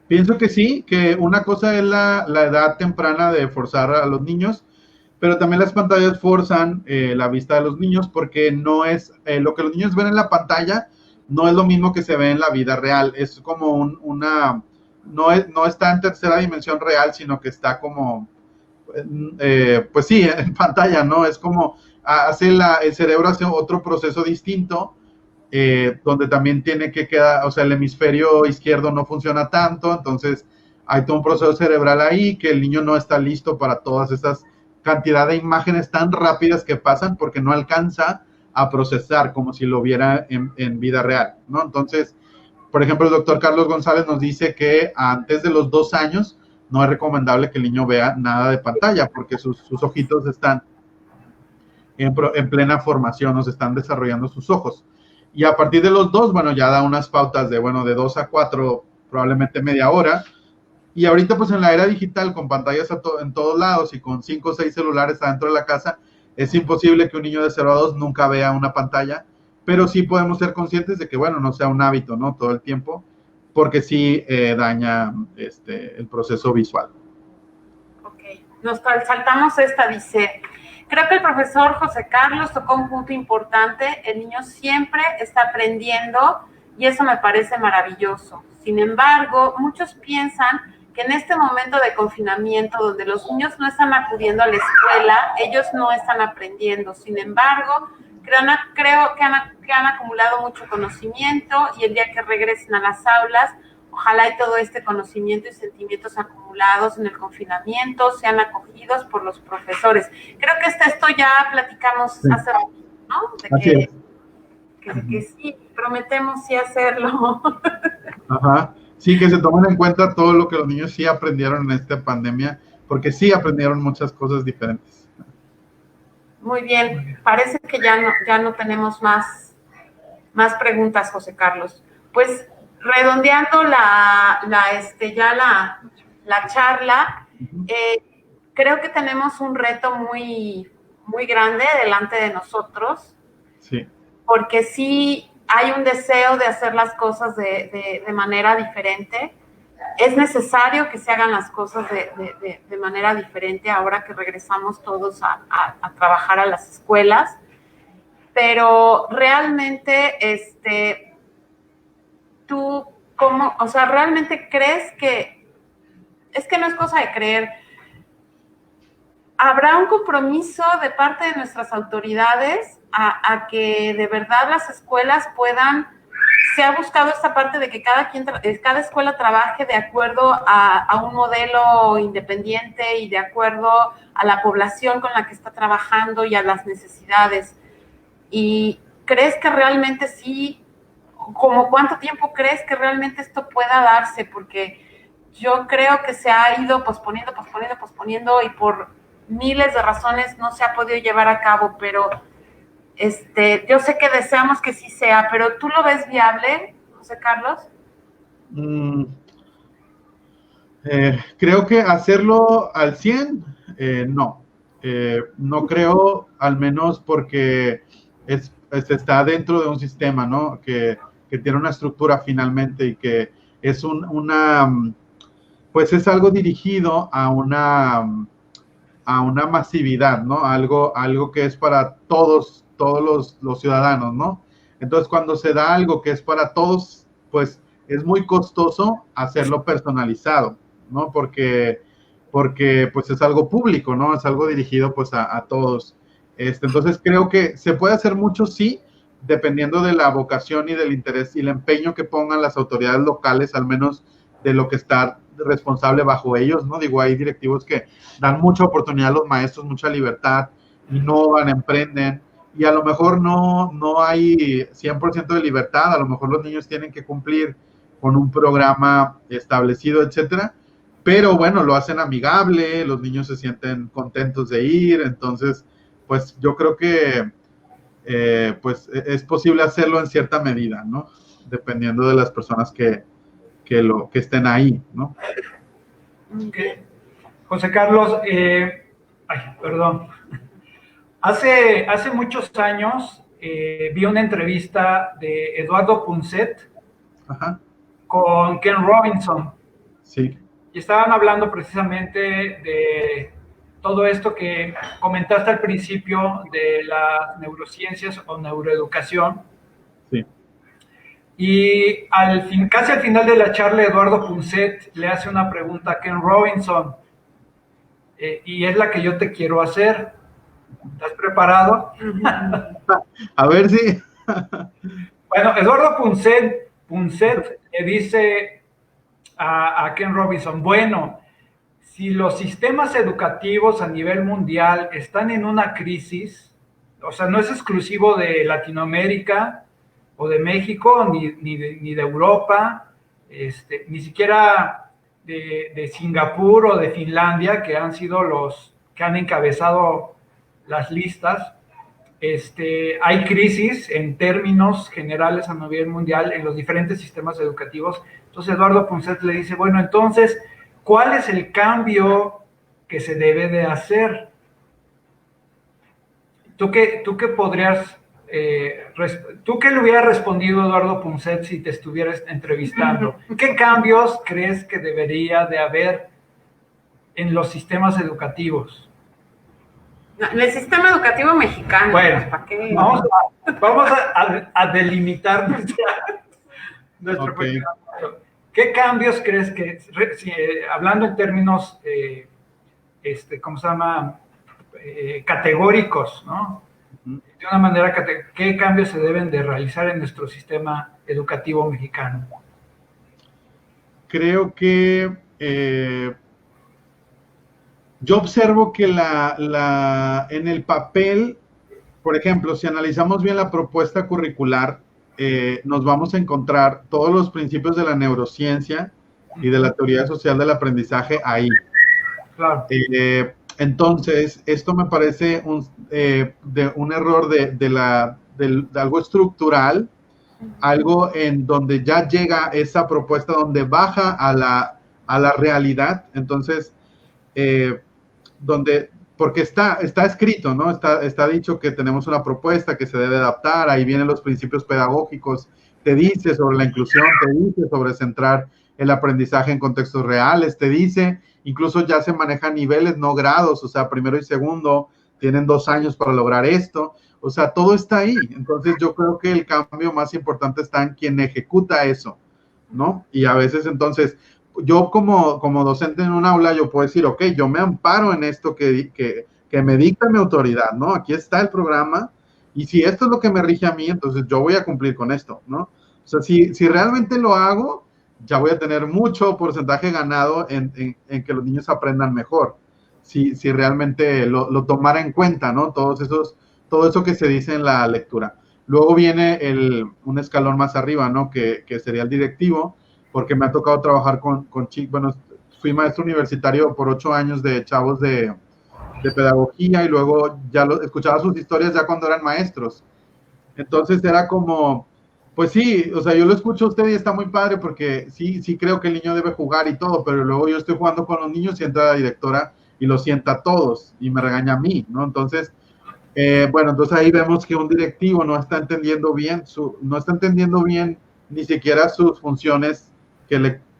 Pienso que sí, que una cosa es la edad temprana de forzar a los niños, pero también las pantallas forzan la vista de los niños porque no es lo que los niños ven en la pantalla, no es lo mismo que se ve en la vida real. Es como no está en tercera dimensión real, sino que está como, pues sí, en pantalla, ¿no? Es como el cerebro hace otro proceso distinto, donde también tiene que quedar, o sea, el hemisferio izquierdo no funciona tanto, entonces hay todo un proceso cerebral ahí que el niño no está listo para todas esas cantidad de imágenes tan rápidas que pasan porque no alcanza a procesar como si lo viera en vida real, ¿no? Entonces, por ejemplo, el doctor Carlos González nos dice que antes de los 2 años no es recomendable que el niño vea nada de pantalla porque sus ojitos están en plena formación, o se están desarrollando sus ojos. Y a partir de los 2, bueno, ya da unas pautas de 2 a 4, probablemente media hora. Y ahorita, pues en la era digital, con pantallas en todos lados y con 5 o 6 celulares adentro de la casa, es imposible que un niño de 0 a 2 nunca vea una pantalla, pero sí podemos ser conscientes de que, bueno, no sea un hábito, ¿no? Todo el tiempo, porque sí daña el proceso visual. Ok, nos saltamos esta, dice, creo que el profesor José Carlos tocó un punto importante, el niño siempre está aprendiendo y eso me parece maravilloso. Sin embargo, muchos piensan que en este momento de confinamiento, donde los niños no están acudiendo a la escuela, ellos no están aprendiendo. Sin embargo, creo que han acumulado mucho conocimiento y el día que regresen a las aulas, ojalá y todo este conocimiento y sentimientos acumulados en el confinamiento sean acogidos por los profesores. Creo que esto ya platicamos hace rato, ¿no? De que sí, prometemos sí hacerlo. Ajá. Sí, que se tomen en cuenta todo lo que los niños sí aprendieron en esta pandemia, porque sí aprendieron muchas cosas diferentes. Muy bien, parece que ya no tenemos más preguntas, José Carlos. Pues redondeando la charla, creo que tenemos un reto muy, muy grande delante de nosotros. Sí. Porque sí hay un deseo de hacer las cosas de manera diferente. Es necesario que se hagan las cosas de manera diferente ahora que regresamos todos a trabajar a las escuelas. Pero realmente, tú, ¿cómo? O sea, ¿realmente crees que es que no es cosa de creer? ¿Habrá un compromiso de parte de nuestras autoridades a que de verdad las escuelas puedan, se ha buscado esta parte de que cada escuela trabaje de acuerdo a un modelo independiente y de acuerdo a la población con la que está trabajando y a las necesidades? ¿Y crees que realmente sí? ¿Cómo cuánto tiempo crees que realmente esto pueda darse? Porque yo creo que se ha ido posponiendo y por miles de razones no se ha podido llevar a cabo, pero yo sé que deseamos que sí sea, pero ¿tú lo ves viable, José Carlos? Creo que hacerlo al 100, no. No creo, al menos porque está dentro de un sistema, ¿no? Que tiene una estructura finalmente y que es pues es algo dirigido a a una masividad, ¿no? Algo que es para todos los ciudadanos, ¿no? Entonces, cuando se da algo que es para todos, pues es muy costoso hacerlo personalizado, ¿no? Porque pues es algo público, ¿no? Es algo dirigido pues a todos. Entonces creo que se puede hacer mucho, sí, dependiendo de la vocación y del interés y el empeño que pongan las autoridades locales, al menos de lo que está responsable bajo ellos, ¿no? Digo, hay directivos que dan mucha oportunidad a los maestros, mucha libertad, innovan, emprenden, y a lo mejor no hay 100% de libertad, a lo mejor los niños tienen que cumplir con un programa establecido, etcétera, pero bueno, lo hacen amigable, los niños se sienten contentos de ir, entonces, pues yo creo que pues es posible hacerlo en cierta medida, ¿no? Dependiendo de las personas que estén ahí, ¿no? Okay. José Carlos, perdón. Hace muchos años vi una entrevista de Eduardo Punset Ajá. con Ken Robinson. Sí. Y estaban hablando precisamente de todo esto que comentaste al principio de las neurociencias o neuroeducación. Sí. Y casi al final de la charla, Eduardo Punset le hace una pregunta a Ken Robinson, y es la que yo te quiero hacer. ¿Estás preparado? A ver si. Bueno, Eduardo Punset le dice a Ken Robinson, bueno, si los sistemas educativos a nivel mundial están en una crisis, o sea, no es exclusivo de Latinoamérica o de México, ni de Europa, ni siquiera de Singapur o de Finlandia, que han sido los que han encabezado las listas. Hay crisis en términos generales a nivel mundial en los diferentes sistemas educativos. Entonces Eduardo Punset le dice, bueno, entonces, ¿cuál es el cambio que se debe de hacer? ¿Tú qué podrías, tú qué le hubieras respondido Eduardo Punset si te estuvieras entrevistando? ¿Qué cambios crees que debería de haber en los sistemas educativos? En el sistema educativo mexicano. Bueno, ¿para qué? Vamos a delimitar nuestro Okay. ¿Qué cambios crees que, hablando en términos, ¿cómo se llama? Categóricos, ¿no? De una manera, ¿qué cambios se deben de realizar en nuestro sistema educativo mexicano? Creo que yo observo que en el papel, por ejemplo, si analizamos bien la propuesta curricular, nos vamos a encontrar todos los principios de la neurociencia y de la teoría social del aprendizaje ahí. Claro. Entonces, esto me parece un error de algo estructural, algo en donde ya llega esa propuesta, donde baja a la realidad. Entonces, porque está escrito, ¿no? Está dicho que tenemos una propuesta que se debe adaptar, ahí vienen los principios pedagógicos, te dice sobre la inclusión, te dice sobre centrar el aprendizaje en contextos reales, te dice, incluso ya se manejan niveles, no grados, o sea, primero y segundo tienen 2 años para lograr esto, o sea, todo está ahí. Entonces yo creo que el cambio más importante está en quien ejecuta eso, ¿no? Y a veces entonces yo como docente en un aula, yo puedo decir, ok, yo me amparo en esto que me dicta mi autoridad, ¿no? Aquí está el programa, y si esto es lo que me rige a mí, entonces yo voy a cumplir con esto, ¿no? O sea, si realmente lo hago, ya voy a tener mucho porcentaje ganado en que los niños aprendan mejor, si realmente lo tomara en cuenta, ¿no? Todo eso que se dice en la lectura. Luego viene un escalón más arriba, ¿no? Que sería el directivo, porque me ha tocado trabajar con chicos, bueno, fui maestro universitario por 8 años de chavos de pedagogía, y luego ya escuchaba sus historias ya cuando eran maestros. Entonces era como, pues sí, o sea, yo lo escucho a usted y está muy padre porque sí creo que el niño debe jugar y todo, pero luego yo estoy jugando con los niños y entra la directora y los sienta a todos y me regaña a mí, ¿no? Entonces, bueno, entonces ahí vemos que un directivo no está entendiendo bien ni siquiera sus funciones que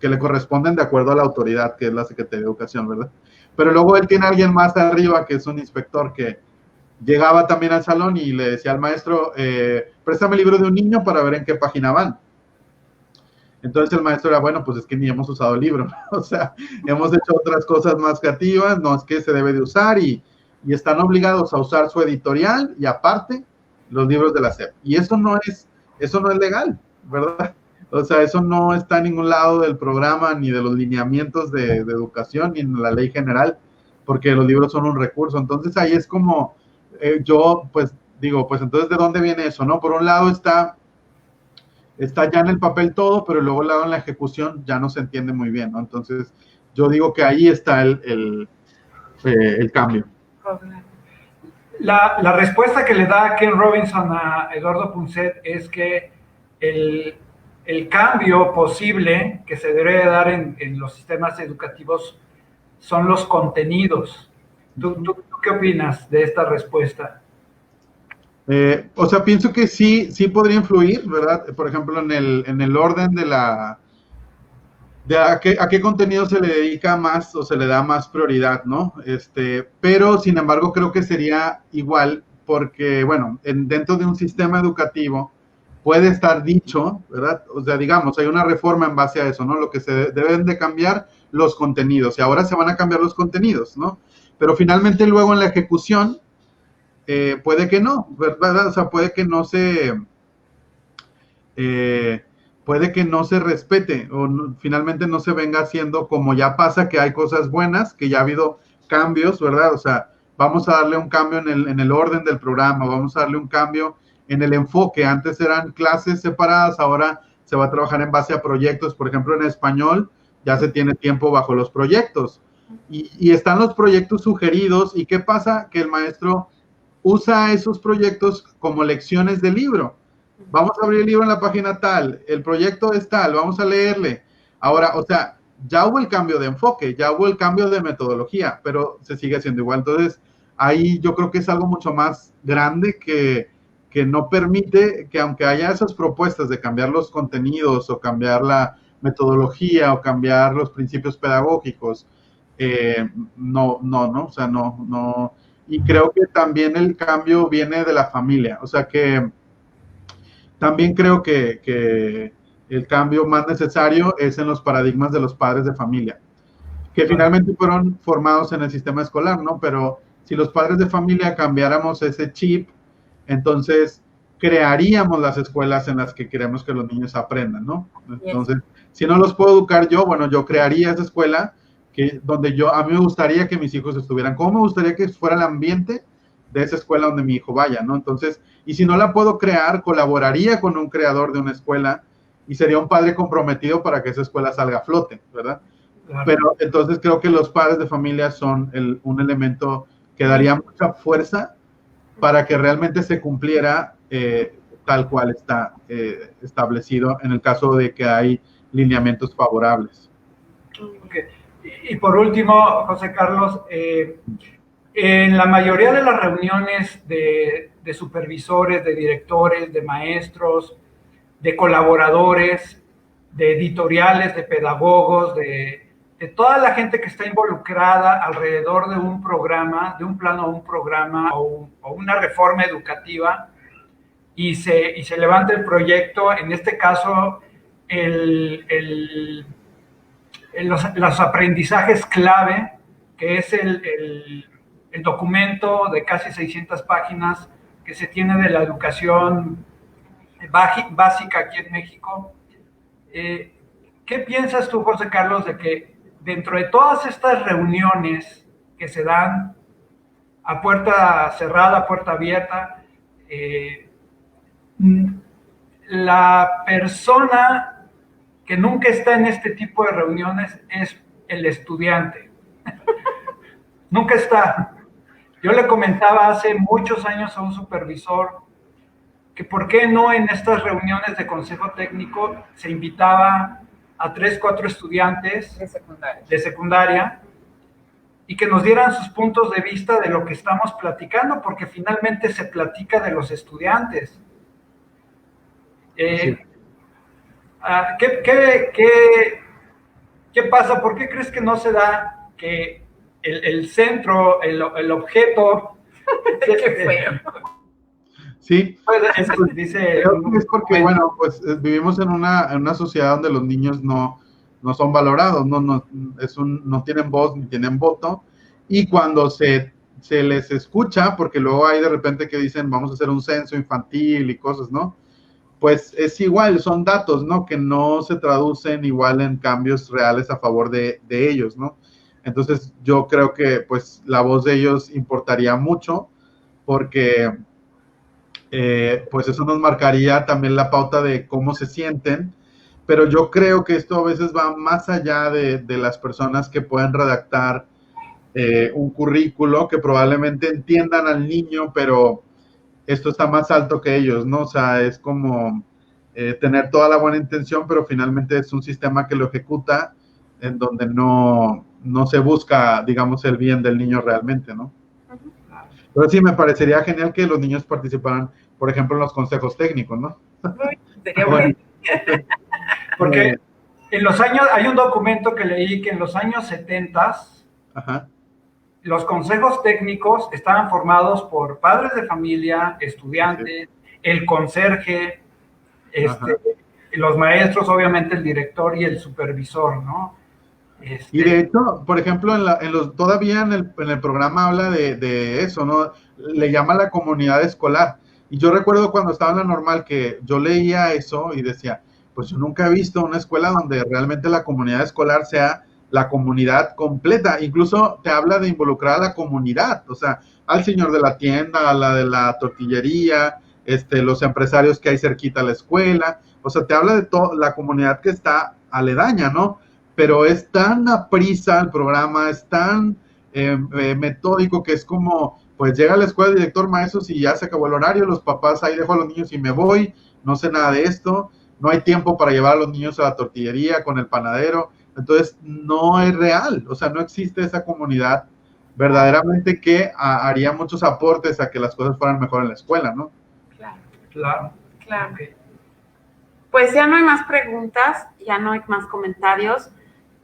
le corresponden de acuerdo a la autoridad, que es la Secretaría de Educación, ¿verdad? pero luego él tiene a alguien más arriba que es un inspector que llegaba también al salón y le decía al maestro, préstame el libro de un niño para ver en qué página van. Entonces el maestro era, bueno, pues es que ni hemos usado el libro, o sea, hemos hecho otras cosas más creativas, no es que se debe de usar y están obligados a usar su editorial y aparte los libros de la SEP. Y eso no es legal, ¿verdad? O sea, eso no está en ningún lado del programa ni de los lineamientos de educación ni en la ley general, porque los libros son un recurso. Entonces ahí es como, yo pues digo, pues entonces ¿de dónde viene eso, no? Por un lado está ya en el papel todo, pero luego en la ejecución ya no se entiende muy bien, ¿no? Entonces, yo digo que ahí está el cambio. La respuesta que le da Ken Robinson a Eduardo Punset es que el cambio posible que se debe dar en los sistemas educativos son los contenidos. ¿Tú qué opinas de esta respuesta? O sea, pienso que sí podría influir, ¿verdad? Por ejemplo, en el orden de a qué contenido se le dedica más o se le da más prioridad, ¿no? Pero, sin embargo, creo que sería igual porque, bueno, dentro de un sistema educativo puede estar dicho, ¿verdad? O sea, digamos, hay una reforma en base a eso, ¿no? Lo que se deben de cambiar los contenidos y ahora se van a cambiar los contenidos, ¿no? Pero finalmente luego en la ejecución puede que no, ¿verdad? O sea, puede que no se respete o finalmente no se venga haciendo como ya pasa, que hay cosas buenas, que ya ha habido cambios, ¿verdad? O sea, vamos a darle un cambio en el orden del programa, vamos a darle un cambio en el enfoque. Antes eran clases separadas, ahora se va a trabajar en base a proyectos. Por ejemplo, en español ya se tiene tiempo bajo los proyectos y están los proyectos sugeridos. ¿Y qué pasa? Que el maestro usa esos proyectos como lecciones de libro. Vamos a abrir el libro en la página tal, el proyecto es tal, vamos a leerle. Ahora, o sea, ya hubo el cambio de enfoque, ya hubo el cambio de metodología, pero se sigue haciendo igual. Entonces, ahí yo creo que es algo mucho más grande que no permite que, aunque haya esas propuestas de cambiar los contenidos o cambiar la metodología o cambiar los principios pedagógicos, no, o sea, no. Y creo que también el cambio viene de la familia, o sea que también creo que el cambio más necesario es en los paradigmas de los padres de familia, que finalmente fueron formados en el sistema escolar, ¿no? Pero si los padres de familia cambiáramos ese chip, entonces crearíamos las escuelas en las que queremos que los niños aprendan, ¿no? Entonces, si no los puedo educar yo, bueno, yo crearía esa escuela donde a mí me gustaría que mis hijos estuvieran. ¿Cómo me gustaría que fuera el ambiente de esa escuela donde mi hijo vaya, ¿no? Entonces, y si no la puedo crear, colaboraría con un creador de una escuela y sería un padre comprometido para que esa escuela salga a flote, ¿verdad? Claro. Pero entonces creo que los padres de familia son un elemento que daría mucha fuerza para que realmente se cumpliera tal cual está establecido en el caso de que hay lineamientos favorables. Okay. Y por último, José Carlos, en la mayoría de las reuniones de supervisores, de directores, de maestros, de colaboradores, de editoriales, de pedagogos, de toda la gente que está involucrada alrededor de un programa, de un plan o un programa o una reforma educativa, y se levanta el proyecto, en este caso, los aprendizajes clave, que es el documento de casi 600 páginas que se tiene de la educación básica aquí en México. ¿Qué piensas tú, José Carlos, de que dentro de todas estas reuniones que se dan a puerta cerrada, a puerta abierta, la persona que nunca está en este tipo de reuniones es el estudiante? Nunca está. Yo le comentaba hace muchos años a un supervisor que por qué no en estas reuniones de consejo técnico se invitaba a 3, 4 estudiantes de secundaria y que nos dieran sus puntos de vista de lo que estamos platicando, porque finalmente se platica de los estudiantes. Sí. ¿Qué pasa? ¿Por qué crees que no se da que el centro, el objeto. Qué feo. Sí, Dice, creo que es porque, bueno, pues vivimos en una sociedad donde los niños no son valorados, no tienen voz ni tienen voto, y cuando se les escucha, porque luego hay de repente que dicen vamos a hacer un censo infantil y cosas, ¿no? Pues es igual, son datos, ¿no? Que no se traducen igual en cambios reales a favor de ellos, ¿no? Entonces yo creo que pues la voz de ellos importaría mucho, porque pues eso nos marcaría también la pauta de cómo se sienten, pero yo creo que esto a veces va más allá de las personas que pueden redactar un currículo, que probablemente entiendan al niño, pero esto está más alto que ellos, ¿no? O sea, es como tener toda la buena intención, pero finalmente es un sistema que lo ejecuta en donde no se busca, digamos, el bien del niño realmente, ¿no? Pero sí, me parecería genial que los niños participaran, por ejemplo, en los consejos técnicos, ¿no? Sería bueno. Porque en los años, hay un documento que leí que en los años 70, ajá, los consejos técnicos estaban formados por padres de familia, estudiantes, el conserje, los maestros, obviamente el director y el supervisor, ¿no? Y de hecho, por ejemplo, todavía en el programa habla de eso, ¿no? Le llama la comunidad escolar. Y yo recuerdo cuando estaba en la normal que yo leía eso y decía, pues yo nunca he visto una escuela donde realmente la comunidad escolar sea la comunidad completa. Incluso te habla de involucrar a la comunidad, o sea, al señor de la tienda, a la de la tortillería, los empresarios que hay cerquita a la escuela. O sea, te habla de toda la comunidad que está aledaña, ¿no? Pero es tan aprisa el programa, es tan metódico, que es como, pues llega a la escuela el director, maestros, y ya se acabó el horario, los papás ahí dejo a los niños y me voy, no sé nada de esto, no hay tiempo para llevar a los niños a la tortillería con el panadero, entonces no es real, o sea, no existe esa comunidad verdaderamente que haría muchos aportes a que las cosas fueran mejor en la escuela, ¿no? Claro. Okay. Pues ya no hay más preguntas, ya no hay más comentarios,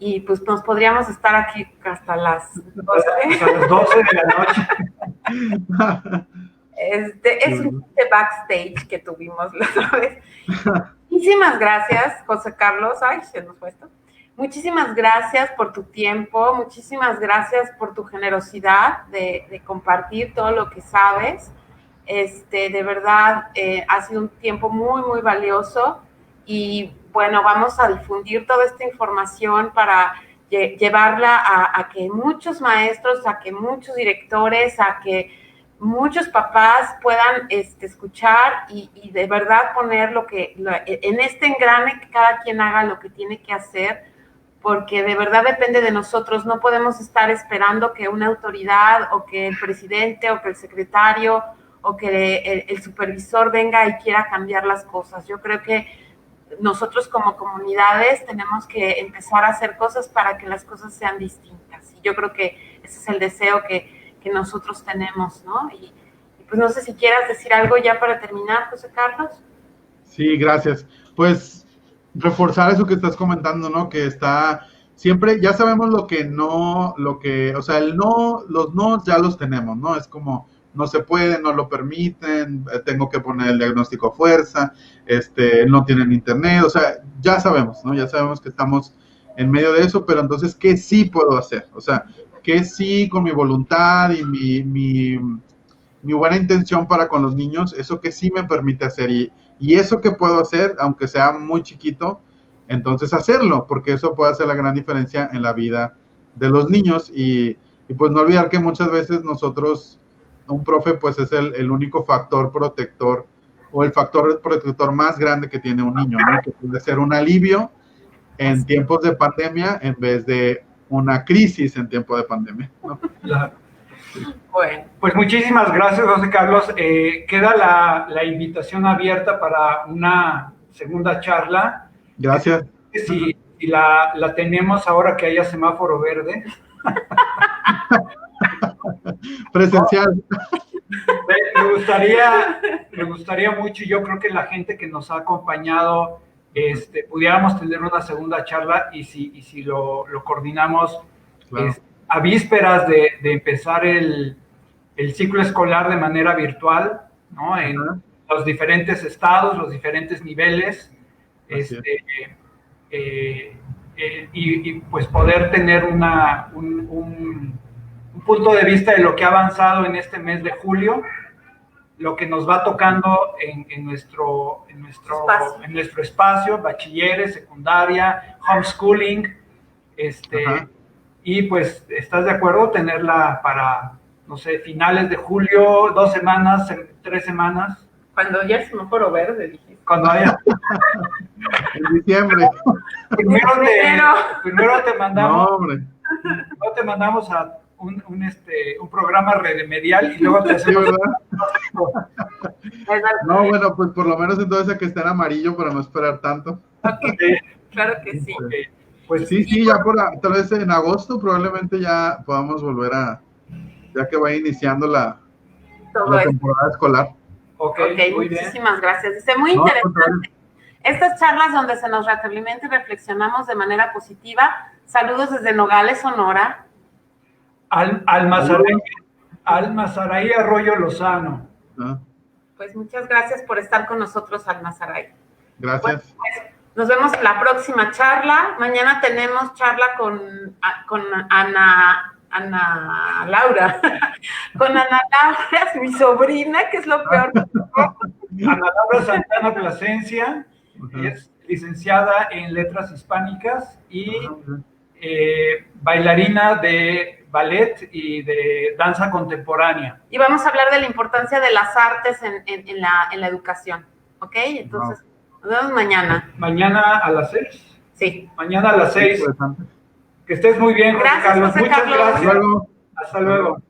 y pues nos podríamos estar aquí hasta las 12. Hasta las 12 de la noche. Es un backstage que tuvimos la otra vez. Muchísimas gracias, José Carlos. Ay, se nos fue esto. Muchísimas gracias por tu tiempo, muchísimas gracias por tu generosidad de compartir todo lo que sabes. De verdad, ha sido un tiempo muy, muy valioso. Y bueno, vamos a difundir toda esta información para llevarla a que muchos maestros, a que muchos directores, a que muchos papás puedan escuchar y de verdad poner en este engrane, que cada quien haga lo que tiene que hacer, porque de verdad depende de nosotros. No podemos estar esperando que una autoridad o que el presidente o que el secretario o que el supervisor venga y quiera cambiar las cosas. Yo creo que nosotros como comunidades tenemos que empezar a hacer cosas para que las cosas sean distintas. Y yo creo que ese es el deseo que nosotros tenemos, ¿no? Y pues no sé si quieras decir algo ya para terminar, José Carlos. Sí, gracias. Pues reforzar eso que estás comentando, ¿no? Que está siempre, ya sabemos o sea, los no ya los tenemos, ¿no? Es como, no se puede, no lo permiten, tengo que poner el diagnóstico a fuerza, no tienen internet, o sea, ya sabemos, ¿no? Ya sabemos que estamos en medio de eso, pero entonces, ¿qué sí puedo hacer? O sea, ¿qué sí con mi voluntad y mi buena intención para con los niños, eso que sí me permite hacer? Y eso que puedo hacer, aunque sea muy chiquito, entonces hacerlo, porque eso puede hacer la gran diferencia en la vida de los niños. Y pues no olvidar que muchas veces nosotros, un profe, pues es el único factor protector o el factor protector más grande que tiene un niño, ¿no? Que puede ser un alivio en tiempos de pandemia en vez de una crisis en tiempo de pandemia, ¿no? Claro. Bueno, pues muchísimas gracias, José Carlos. Queda la invitación abierta para una segunda charla. Gracias. Si la tenemos ahora que haya semáforo verde. Presencial. Me gustaría mucho, y yo creo que la gente que nos ha acompañado, pudiéramos tener una segunda charla, y si lo coordinamos, claro, a vísperas de empezar el ciclo escolar de manera virtual, ¿no? En los diferentes estados, los diferentes niveles, y pues poder tener un punto de vista de lo que ha avanzado en este mes de julio, lo que nos va tocando en nuestro espacio, bachilleres, secundaria, homeschooling, y pues, ¿estás de acuerdo? Tenerla para, no sé, finales de julio, 2 semanas, 3 semanas. Cuando ya es semáforo verde, dijiste. Cuando haya. En diciembre. Primero te mandamos. No, hombre. No te mandamos a un programa remedial y luego te hacemos. Sí, ¿verdad? No, bueno, pues por lo menos entonces que esté en amarillo para no esperar tanto. Okay. Claro que sí. Okay. Pues sí, ya tal vez en agosto probablemente ya podamos volver ya que vaya iniciando la temporada escolar. Okay, muchísimas gracias. Dice, muy interesante. Estas charlas donde se nos retroalimenta y reflexionamos de manera positiva. Saludos desde Nogales, Sonora. Alma Saray Arroyo Lozano. Pues muchas gracias por estar con nosotros, Alma Saray. Gracias. Bueno, pues, nos vemos en la próxima charla. Mañana tenemos charla con Ana Laura. Con Ana Laura, mi sobrina, que es lo peor. Ana Laura Santana Plasencia, es licenciada en Letras Hispánicas y bailarina de ballet y de danza contemporánea. Y vamos a hablar de la importancia de las artes en la educación, ¿ok? Entonces, nos vemos mañana. ¿Mañana a las 6? Sí. Mañana a las 6. Que estés muy bien, José Carlos. Muchas gracias. Hasta luego. Hasta luego.